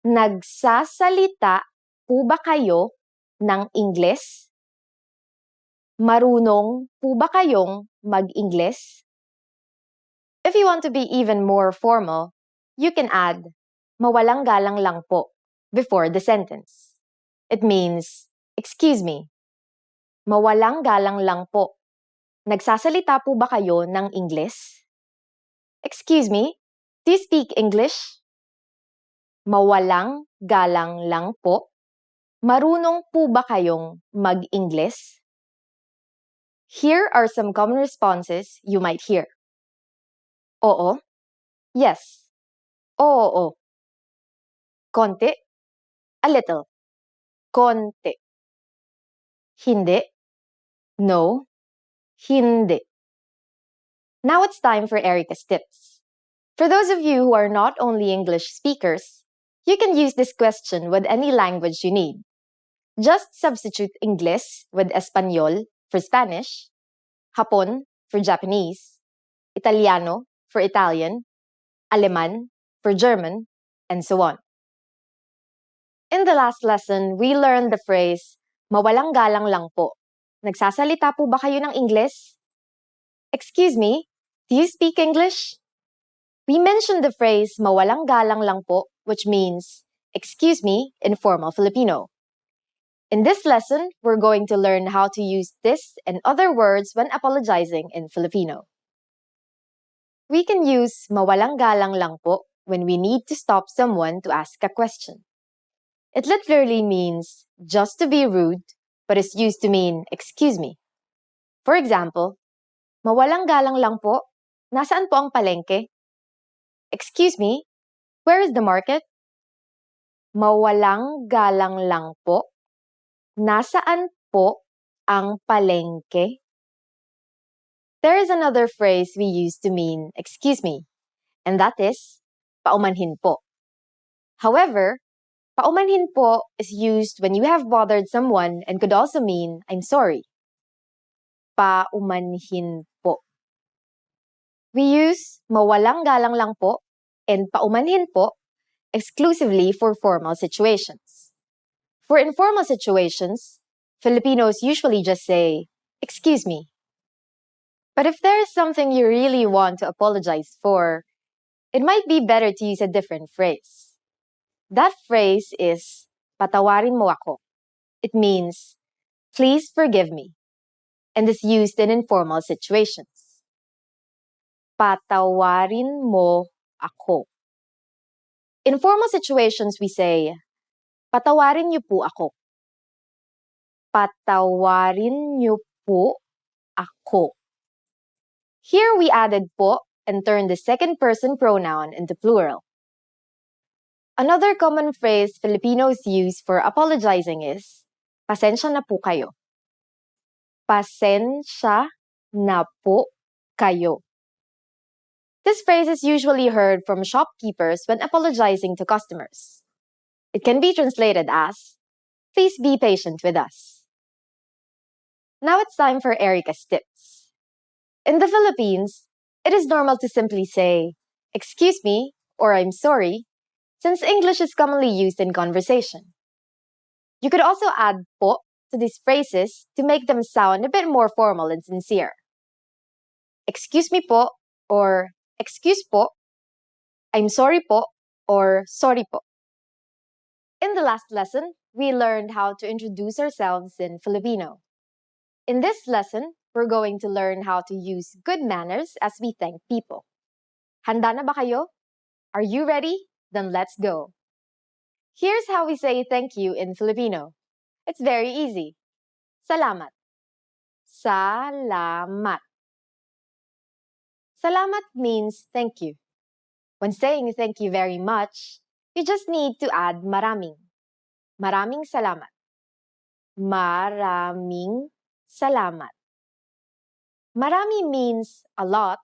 Nagsasalita po ba kayo ng Ingles? Marunong po ba kayong mag-Ingles? If you want to be even more formal, you can add mawalang galang lang po before the sentence. It means, excuse me. Mawalang galang lang po. Nagsasalita po ba kayo ng Ingles? Excuse me, do you speak English? Mawalang galang lang po. Marunong po ba kayong mag-Ingles? Here are some common responses you might hear. Oo. Yes. Oo. Konti. A little. Konti. Hindi. No. Hindi. Now it's time for Erica's tips. For those of you who are not only English speakers, you can use this question with any language you need. Just substitute Ingles with Espanol for Spanish, Hapon for Japanese, Italiano for Italian, Aleman for German, and so on. In the last lesson, we learned the phrase, mawalang galang lang po. Nagsasalita po ba kayo ng Ingles? Excuse me, do you speak English? We mentioned the phrase, mawalang galang lang po, which means, excuse me, in formal Filipino. In this lesson, we're going to learn how to use this and other words when apologizing in Filipino. We can use mawalang galang lang po when we need to stop someone to ask a question. It literally means just to be rude, but is used to mean excuse me. For example, mawalang galang lang po, nasaan po ang palengke? Excuse me, where is the market? Mawalang galang lang po, nasaan po ang palengke? There is another phrase we use to mean excuse me, and that is paumanhin po. However, paumanhin po is used when you have bothered someone and could also mean I'm sorry. Paumanhin po. We use mawalang galang lang po and paumanhin po exclusively for formal situations. For informal situations, Filipinos usually just say, excuse me. But if there is something you really want to apologize for, it might be better to use a different phrase. That phrase is, patawarin mo ako. It means, please forgive me, and is used in informal situations. Patawarin mo ako. In formal situations, we say, patawarin niyo po ako. Patawarin niyo po ako. Here we added po and turned the second person pronoun into plural. Another common phrase Filipinos use for apologizing is, pasensya na po kayo. Pasensya na po kayo. This phrase is usually heard from shopkeepers when apologizing to customers. It can be translated as, please be patient with us. Now it's time for Erica's tips. In the Philippines, it is normal to simply say, excuse me, or I'm sorry, since English is commonly used in conversation. You could also add po to these phrases to make them sound a bit more formal and sincere. Excuse me po, or excuse po, I'm sorry po, or sorry po. In the last lesson, we learned how to introduce ourselves in Filipino. In this lesson, we're going to learn how to use good manners as we thank people. Handa na ba kayo? Are you ready? Then let's go. Here's how we say thank you in Filipino. It's very easy. Salamat. Salamat. Salamat means thank you. When saying thank you very much, you just need to add maraming. Maraming salamat. Maraming salamat. Marami means a lot,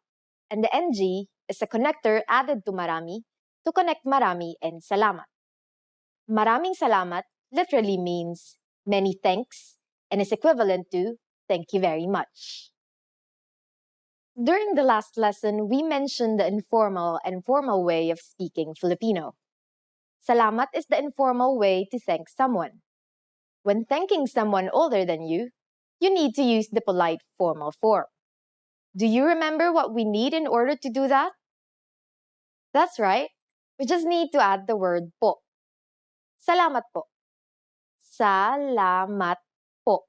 and the NG is a connector added to marami to connect marami and salamat. Maraming salamat literally means many thanks and is equivalent to thank you very much. During the last lesson, we mentioned the informal and formal way of speaking Filipino. Salamat is the informal way to thank someone. When thanking someone older than you need to use the polite formal form. Do you remember what we need in order to do that? That's right. We just need to add the word po. Salamat po. Salamat po.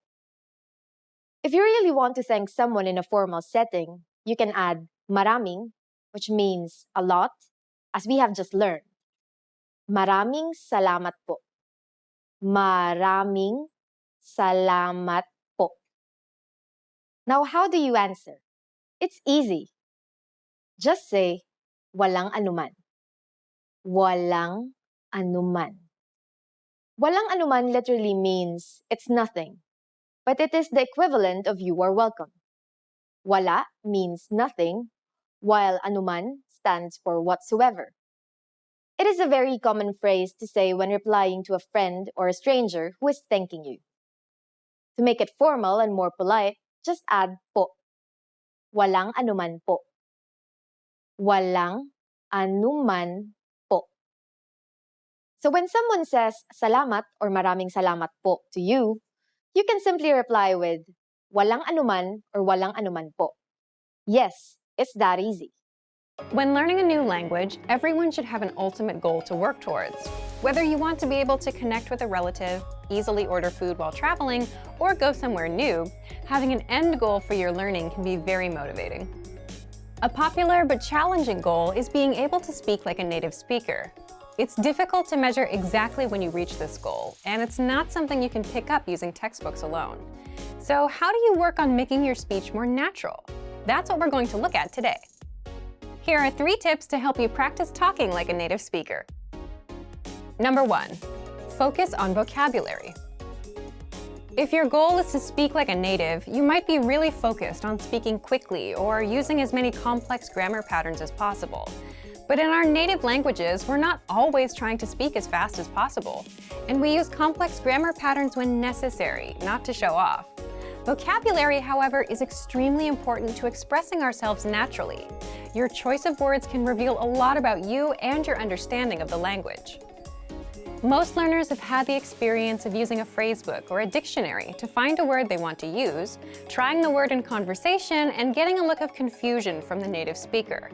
If you really want to thank someone in a formal setting, you can add maraming, which means a lot, as we have just learned. Maraming salamat po. Maraming salamat po. Now, how do you answer? It's easy. Just say, walang anuman. Walang anuman. Walang anuman literally means it's nothing, but it is the equivalent of you are welcome. Wala means nothing, while anuman stands for whatsoever. It is a very common phrase to say when replying to a friend or a stranger who is thanking you. To make it formal and more polite, just add po. Walang anuman po. Walang anuman po. So when someone says salamat or maraming salamat po to you, you can simply reply with walang anuman or walang anuman po. Yes, it's that easy. When learning a new language, everyone should have an ultimate goal to work towards. Whether you want to be able to connect with a relative, easily order food while traveling, or go somewhere new, having an end goal for your learning can be very motivating. A popular but challenging goal is being able to speak like a native speaker. It's difficult to measure exactly when you reach this goal, and it's not something you can pick up using textbooks alone. So how do you work on making your speech more natural? That's what we're going to look at today. Here are 3 tips to help you practice talking like a native speaker. Number 1, focus on vocabulary. If your goal is to speak like a native, you might be really focused on speaking quickly or using as many complex grammar patterns as possible. But in our native languages, we're not always trying to speak as fast as possible, and we use complex grammar patterns when necessary, not to show off. Vocabulary, however, is extremely important to expressing ourselves naturally. Your choice of words can reveal a lot about you and your understanding of the language. Most learners have had the experience of using a phrasebook or a dictionary to find a word they want to use, trying the word in conversation, and getting a look of confusion from the native speaker.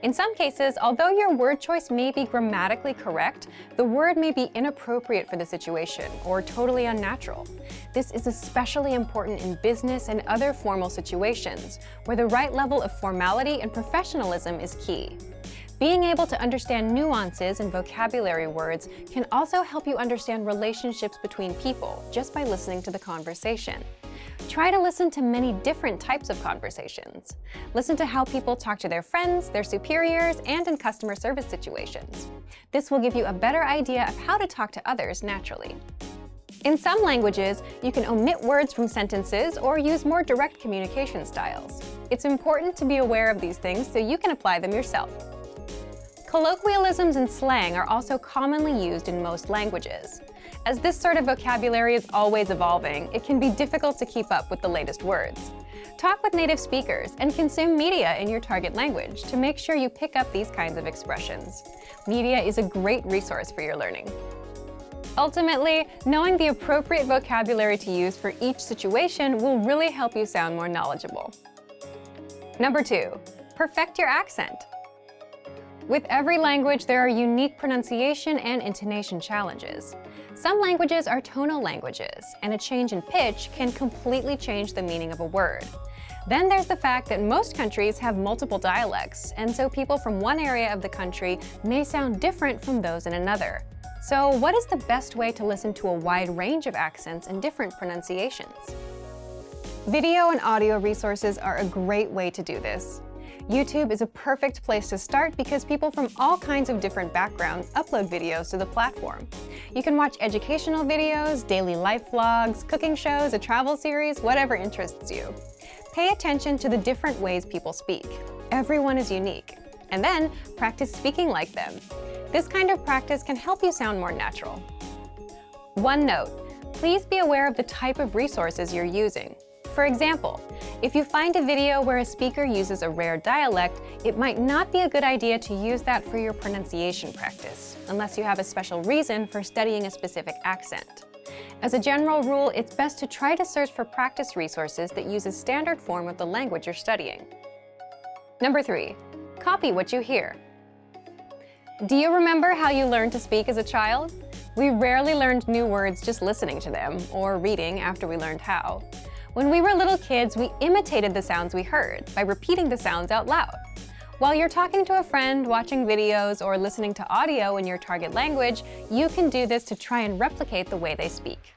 In some cases, although your word choice may be grammatically correct, the word may be inappropriate for the situation or totally unnatural. This is especially important in business and other formal situations, where the right level of formality and professionalism is key. Being able to understand nuances in vocabulary words can also help you understand relationships between people just by listening to the conversation. Try to listen to many different types of conversations. Listen to how people talk to their friends, their superiors, and in customer service situations. This will give you a better idea of how to talk to others naturally. In some languages, you can omit words from sentences or use more direct communication styles. It's important to be aware of these things so you can apply them yourself. Colloquialisms and slang are also commonly used in most languages. As this sort of vocabulary is always evolving, it can be difficult to keep up with the latest words. Talk with native speakers and consume media in your target language to make sure you pick up these kinds of expressions. Media is a great resource for your learning. Ultimately, knowing the appropriate vocabulary to use for each situation will really help you sound more knowledgeable. Number 2, perfect your accent. With every language, there are unique pronunciation and intonation challenges. Some languages are tonal languages, and a change in pitch can completely change the meaning of a word. Then there's the fact that most countries have multiple dialects, and so people from one area of the country may sound different from those in another. So what is the best way to listen to a wide range of accents and different pronunciations? Video and audio resources are a great way to do this. YouTube is a perfect place to start because people from all kinds of different backgrounds upload videos to the platform. You can watch educational videos, daily life vlogs, cooking shows, a travel series, whatever interests you. Pay attention to the different ways people speak. Everyone is unique. And then practice speaking like them. This kind of practice can help you sound more natural. One note, please be aware of the type of resources you're using. For example, if you find a video where a speaker uses a rare dialect, it might not be a good idea to use that for your pronunciation practice, unless you have a special reason for studying a specific accent. As a general rule, it's best to try to search for practice resources that use a standard form of the language you're studying. Number 3, copy what you hear. Do you remember how you learned to speak as a child? We rarely learned new words just listening to them, or reading after we learned how. When we were little kids, we imitated the sounds we heard by repeating the sounds out loud. While you're talking to a friend, watching videos, or listening to audio in your target language, you can do this to try and replicate the way they speak.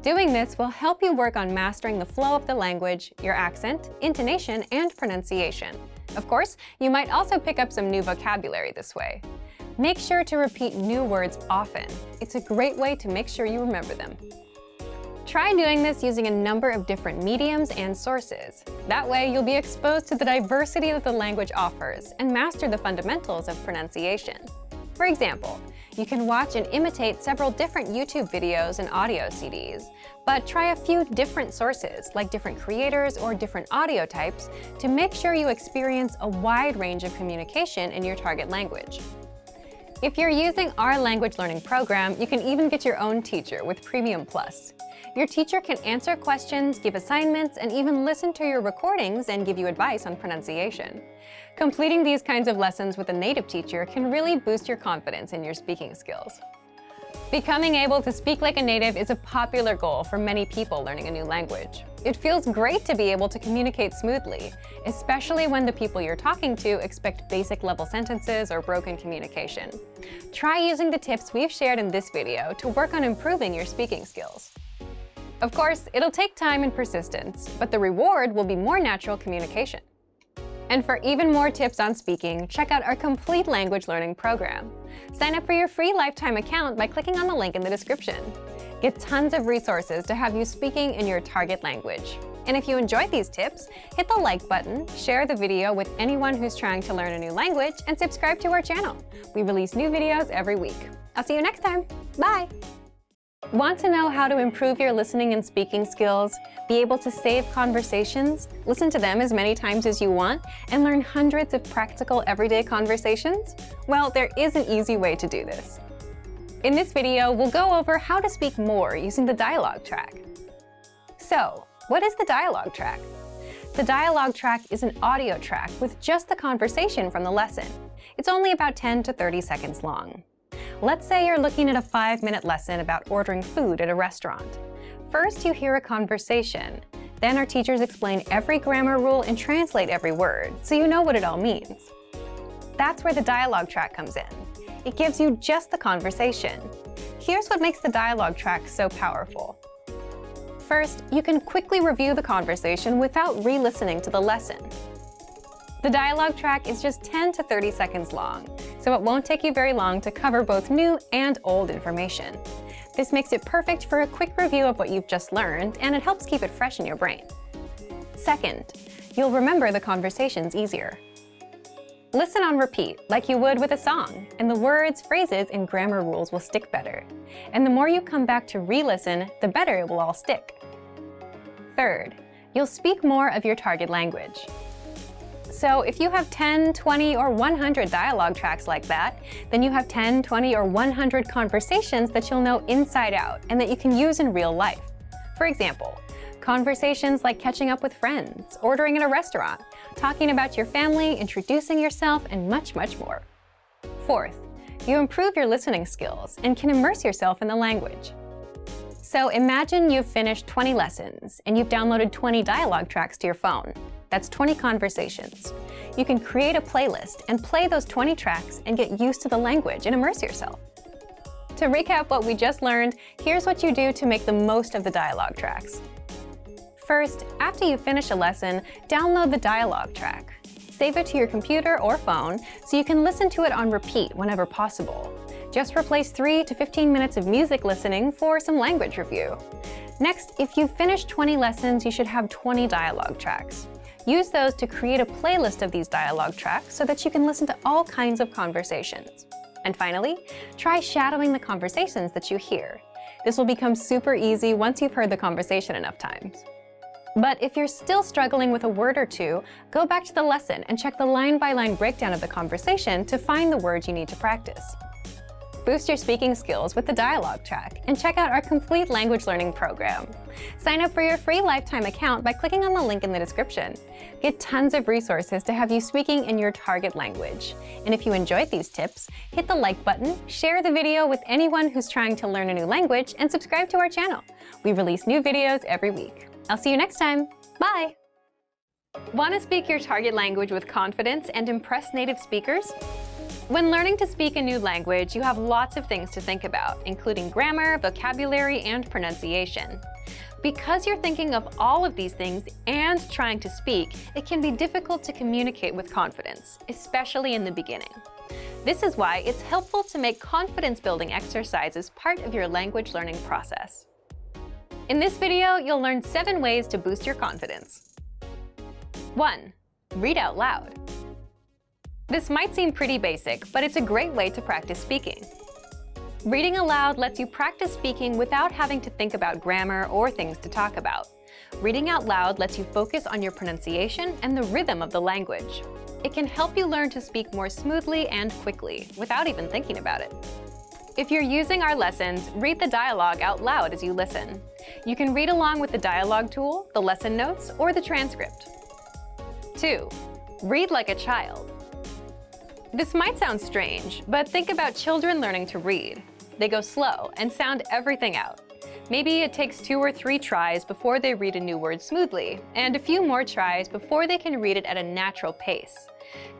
Doing this will help you work on mastering the flow of the language, your accent, intonation, and pronunciation. Of course, you might also pick up some new vocabulary this way. Make sure to repeat new words often. It's a great way to make sure you remember them. Try doing this using a number of different mediums and sources. That way, you'll be exposed to the diversity that the language offers and master the fundamentals of pronunciation. For example, you can watch and imitate several different YouTube videos and audio CDs, but try a few different sources, like different creators or different audio types, to make sure you experience a wide range of communication in your target language. If you're using our language learning program, you can even get your own teacher with Premium Plus. Your teacher can answer questions, give assignments, and even listen to your recordings and give you advice on pronunciation. Completing these kinds of lessons with a native teacher can really boost your confidence in your speaking skills. Becoming able to speak like a native is a popular goal for many people learning a new language. It feels great to be able to communicate smoothly, especially when the people you're talking to expect basic level sentences or broken communication. Try using the tips we've shared in this video to work on improving your speaking skills. Of course, it'll take time and persistence, but the reward will be more natural communication. And for even more tips on speaking, check out our complete language learning program. Sign up for your free lifetime account by clicking on the link in the description. Get tons of resources to have you speaking in your target language. And if you enjoyed these tips, hit the like button, share the video with anyone who's trying to learn a new language, and subscribe to our channel. We release new videos every week. I'll see you next time. Bye! Want to know how to improve your listening and speaking skills, be able to save conversations, listen to them as many times as you want, and learn hundreds of practical everyday conversations? Well, there is an easy way to do this. In this video, we'll go over how to speak more using the dialogue track. So, what is the dialogue track? The dialogue track is an audio track with just the conversation from the lesson. It's only about 10 to 30 seconds long. Let's say you're looking at a 5-minute lesson about ordering food at a restaurant. First, you hear a conversation. Then our teachers explain every grammar rule and translate every word, so you know what it all means. That's where the dialogue track comes in. It gives you just the conversation. Here's what makes the dialogue track so powerful. First, you can quickly review the conversation without re-listening to the lesson. The dialogue track is just 10 to 30 seconds long, so it won't take you very long to cover both new and old information. This makes it perfect for a quick review of what you've just learned, and it helps keep it fresh in your brain. Second, you'll remember the conversations easier. Listen on repeat, like you would with a song, and the words, phrases, and grammar rules will stick better. And the more you come back to re-listen, the better it will all stick. Third, you'll speak more of your target language. So if you have 10, 20, or 100 dialogue tracks like that, then you have 10, 20, or 100 conversations that you'll know inside out and that you can use in real life. For example, Conversations like catching up with friends, ordering at a restaurant, talking about your family, introducing yourself, and much, much more. Fourth, you improve your listening skills and can immerse yourself in the language. So imagine you've finished 20 lessons and you've downloaded 20 dialogue tracks to your phone. That's 20 conversations. You can create a playlist and play those 20 tracks and get used to the language and immerse yourself. To recap what we just learned, here's what you do to make the most of the dialogue tracks. First, after you finish a lesson, download the dialogue track. Save it to your computer or phone so you can listen to it on repeat whenever possible. Just replace 3 to 15 minutes of music listening for some language review. Next, if you've finished 20 lessons, you should have 20 dialogue tracks. Use those to create a playlist of these dialogue tracks so that you can listen to all kinds of conversations. And finally, try shadowing the conversations that you hear. This will become super easy once you've heard the conversation enough times. But if you're still struggling with a word or two, go back to the lesson and check the line-by-line breakdown of the conversation to find the words you need to practice. Boost your speaking skills with the dialogue track and check out our complete language learning program. Sign up for your free lifetime account by clicking on the link in the description. Get tons of resources to have you speaking in your target language. And if you enjoyed these tips, hit the like button, share the video with anyone who's trying to learn a new language, and subscribe to our channel. We release new videos every week. I'll see you next time. Bye! Want to speak your target language with confidence and impress native speakers? When learning to speak a new language, you have lots of things to think about, including grammar, vocabulary, and pronunciation. Because you're thinking of all of these things and trying to speak, it can be difficult to communicate with confidence, especially in the beginning. This is why it's helpful to make confidence-building exercises part of your language learning process. In this video, you'll learn 7 ways to boost your confidence. 1. Read out loud. This might seem pretty basic, but it's a great way to practice speaking. Reading aloud lets you practice speaking without having to think about grammar or things to talk about. Reading out loud lets you focus on your pronunciation and the rhythm of the language. It can help you learn to speak more smoothly and quickly, without even thinking about it. If you're using our lessons, read the dialogue out loud as you listen. You can read along with the dialogue tool, the lesson notes, or the transcript. 2. Read like a child. This might sound strange, but think about children learning to read. They go slow and sound everything out. Maybe it takes 2 or 3 tries before they read a new word smoothly, and a few more tries before they can read it at a natural pace.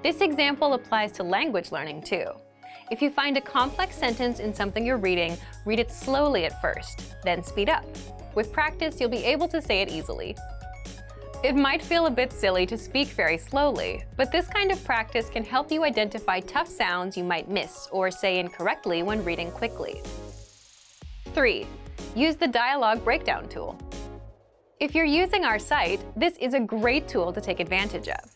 This example applies to language learning too. If you find a complex sentence in something you're reading, read it slowly at first, then speed up. With practice, you'll be able to say it easily. It might feel a bit silly to speak very slowly, but this kind of practice can help you identify tough sounds you might miss or say incorrectly when reading quickly. 3. Use the dialogue breakdown tool. If you're using our site, this is a great tool to take advantage of.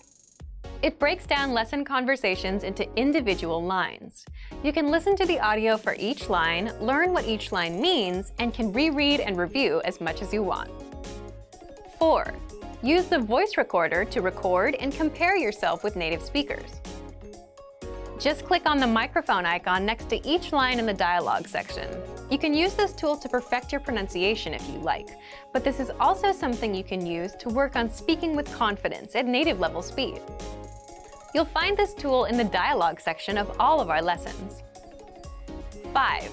It breaks down lesson conversations into individual lines. You can listen to the audio for each line, learn what each line means, and can reread and review as much as you want. 4. Use the voice recorder to record and compare yourself with native speakers. Just click on the microphone icon next to each line in the dialogue section. You can use this tool to perfect your pronunciation if you like, but this is also something you can use to work on speaking with confidence at native level speed. You'll find this tool in the dialogue section of all of our lessons. 5.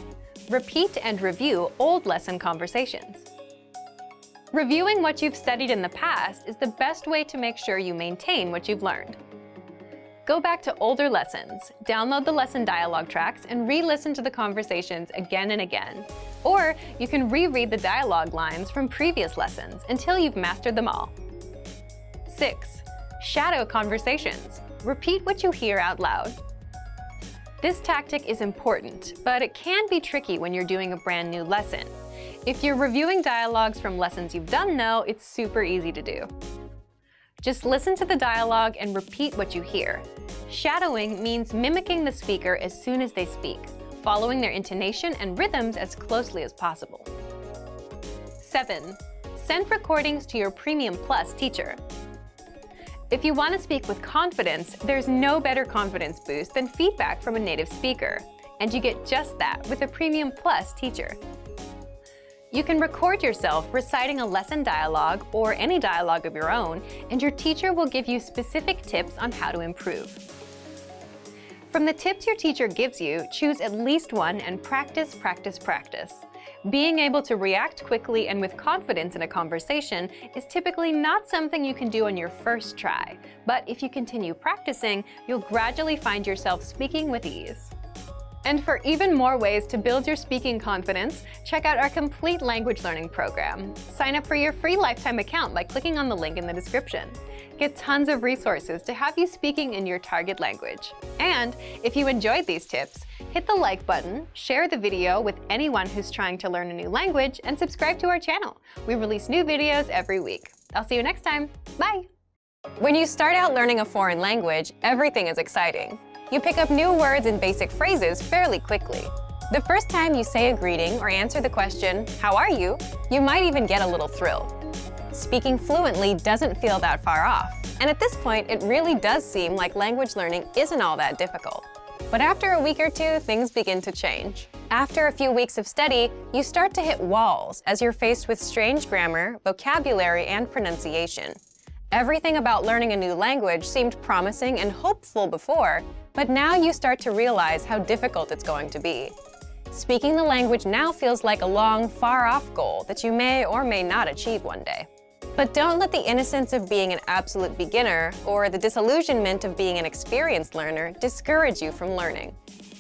Repeat and review old lesson conversations. Reviewing what you've studied in the past is the best way to make sure you maintain what you've learned. Go back to older lessons, download the lesson dialogue tracks, and re-listen to the conversations again and again. Or you can reread the dialogue lines from previous lessons until you've mastered them all. 6. Shadow conversations. Repeat what you hear out loud. This tactic is important, but it can be tricky when you're doing a brand new lesson. If you're reviewing dialogues from lessons you've done though, it's super easy to do. Just listen to the dialogue and repeat what you hear. Shadowing means mimicking the speaker as soon as they speak, following their intonation and rhythms as closely as possible. 7. Send recordings to your Premium Plus teacher. If you want to speak with confidence, there's no better confidence boost than feedback from a native speaker. And you get just that with a Premium Plus teacher. You can record yourself reciting a lesson dialogue or any dialogue of your own, and your teacher will give you specific tips on how to improve. From the tips your teacher gives you, choose at least one and practice, practice, practice. Being able to react quickly and with confidence in a conversation is typically not something you can do on your first try, but if you continue practicing, you'll gradually find yourself speaking with ease. And for even more ways to build your speaking confidence, check out our complete language learning program. Sign up for your free lifetime account by clicking on the link in the description. Get tons of resources to have you speaking in your target language. And if you enjoyed these tips, hit the like button, share the video with anyone who's trying to learn a new language, and subscribe to our channel. We release new videos every week. I'll see you next time. Bye! When you start out learning a foreign language, everything is exciting. You pick up new words and basic phrases fairly quickly. The first time you say a greeting or answer the question, "How are you?" you might even get a little thrill. Speaking fluently doesn't feel that far off, and at this point, it really does seem like language learning isn't all that difficult. But after a week or two, things begin to change. After a few weeks of study, you start to hit walls as you're faced with strange grammar, vocabulary, and pronunciation. Everything about learning a new language seemed promising and hopeful before, but now you start to realize how difficult it's going to be. Speaking the language now feels like a long, far-off goal that you may or may not achieve one day. But don't let the innocence of being an absolute beginner or the disillusionment of being an experienced learner discourage you from learning.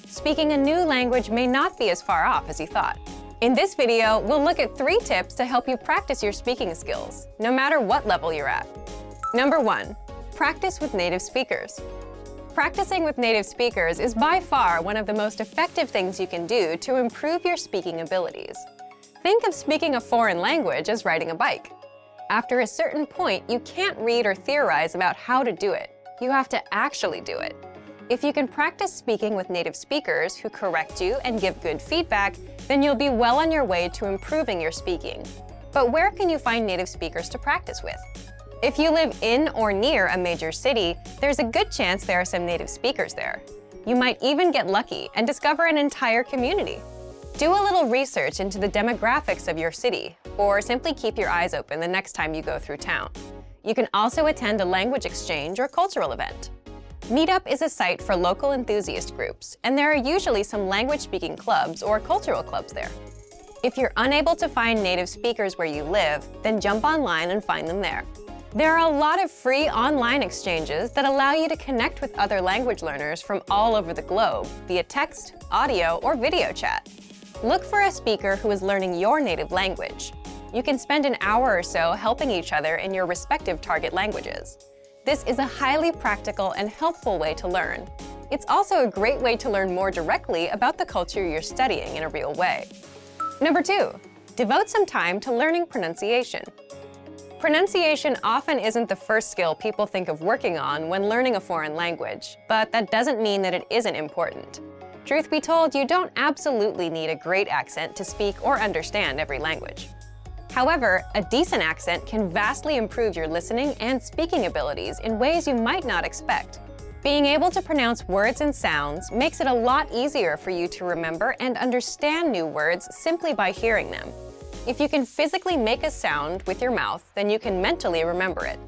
Speaking a new language may not be as far off as you thought. In this video, we'll look at 3 tips to help you practice your speaking skills, no matter what level you're at. Number 1, practice with native speakers. Practicing with native speakers is by far one of the most effective things you can do to improve your speaking abilities. Think of speaking a foreign language as riding a bike. After a certain point, you can't read or theorize about how to do it. You have to actually do it. If you can practice speaking with native speakers who correct you and give good feedback, then you'll be well on your way to improving your speaking. But where can you find native speakers to practice with? If you live in or near a major city, there's a good chance there are some native speakers there. You might even get lucky and discover an entire community. Do a little research into the demographics of your city, or simply keep your eyes open the next time you go through town. You can also attend a language exchange or cultural event. Meetup is a site for local enthusiast groups, and there are usually some language-speaking clubs or cultural clubs there. If you're unable to find native speakers where you live, then jump online and find them there. There are a lot of free online exchanges that allow you to connect with other language learners from all over the globe via text, audio, or video chat. Look for a speaker who is learning your native language. You can spend an hour or so helping each other in your respective target languages. This is a highly practical and helpful way to learn. It's also a great way to learn more directly about the culture you're studying in a real way. Number 2, devote some time to learning pronunciation. Pronunciation often isn't the first skill people think of working on when learning a foreign language, but that doesn't mean that it isn't important. Truth be told, you don't absolutely need a great accent to speak or understand every language. However, a decent accent can vastly improve your listening and speaking abilities in ways you might not expect. Being able to pronounce words and sounds makes it a lot easier for you to remember and understand new words simply by hearing them. If you can physically make a sound with your mouth, then you can mentally remember it.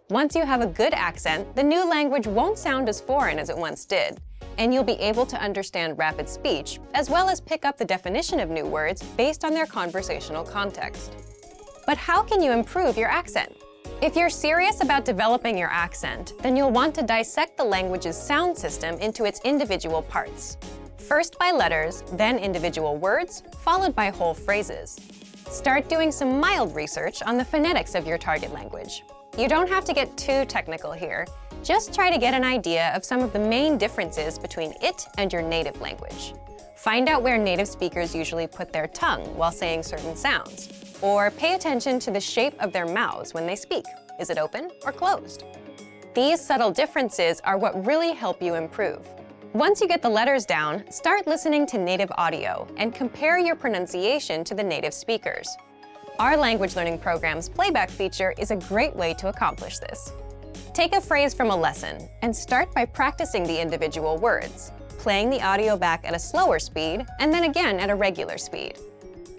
Once you have a good accent, the new language won't sound as foreign as it once did, and you'll be able to understand rapid speech, as well as pick up the definition of new words based on their conversational context. But how can you improve your accent? If you're serious about developing your accent, then you'll want to dissect the language's sound system into its individual parts. First by letters, then individual words, followed by whole phrases. Start doing some mild research on the phonetics of your target language. You don't have to get too technical here. Just try to get an idea of some of the main differences between it and your native language. Find out where native speakers usually put their tongue while saying certain sounds. Or pay attention to the shape of their mouths when they speak. Is it open or closed? These subtle differences are what really help you improve. Once you get the letters down, start listening to native audio and compare your pronunciation to the native speakers. Our language learning program's playback feature is a great way to accomplish this. Take a phrase from a lesson and start by practicing the individual words, playing the audio back at a slower speed and then again at a regular speed.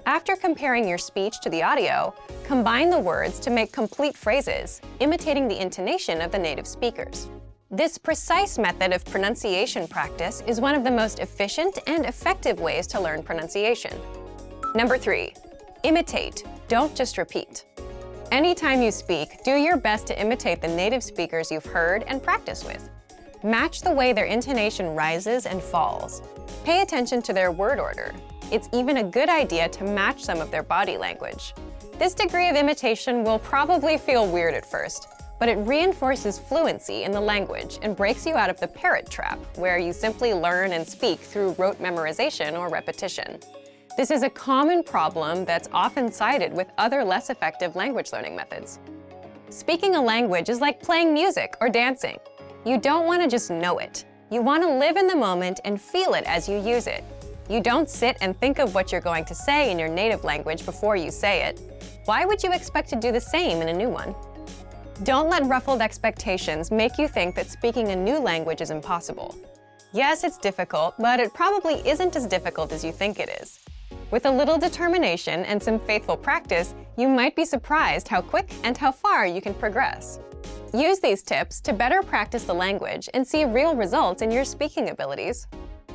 After comparing your speech to the audio, combine the words to make complete phrases, imitating the intonation of the native speakers. This precise method of pronunciation practice is one of the most efficient and effective ways to learn pronunciation. Number 3, imitate, don't just repeat. Anytime you speak, do your best to imitate the native speakers you've heard and practice with. Match the way their intonation rises and falls. Pay attention to their word order. It's even a good idea to match some of their body language. This degree of imitation will probably feel weird at first, but it reinforces fluency in the language and breaks you out of the parrot trap, where you simply learn and speak through rote memorization or repetition. This is a common problem that's often cited with other less effective language learning methods. Speaking a language is like playing music or dancing. You don't want to just know it. You want to live in the moment and feel it as you use it. You don't sit and think of what you're going to say in your native language before you say it. Why would you expect to do the same in a new one? Don't let ruffled expectations make you think that speaking a new language is impossible. Yes, it's difficult, but it probably isn't as difficult as you think it is. With a little determination and some faithful practice, you might be surprised how quick and how far you can progress. Use these tips to better practice the language and see real results in your speaking abilities.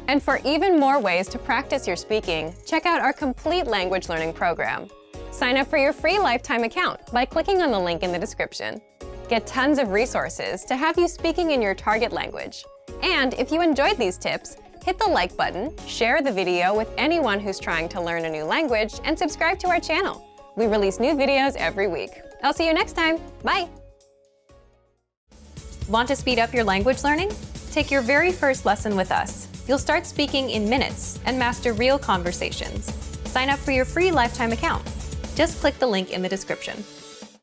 And for even more ways to practice your speaking, check out our complete language learning program. Sign up for your free lifetime account by clicking on the link in the description. Get tons of resources to have you speaking in your target language. And if you enjoyed these tips, hit the like button, share the video with anyone who's trying to learn a new language, and subscribe to our channel. We release new videos every week. I'll see you next time. Bye! Want to speed up your language learning? Take your very first lesson with us. You'll start speaking in minutes and master real conversations. Sign up for your free lifetime account. Just click the link in the description.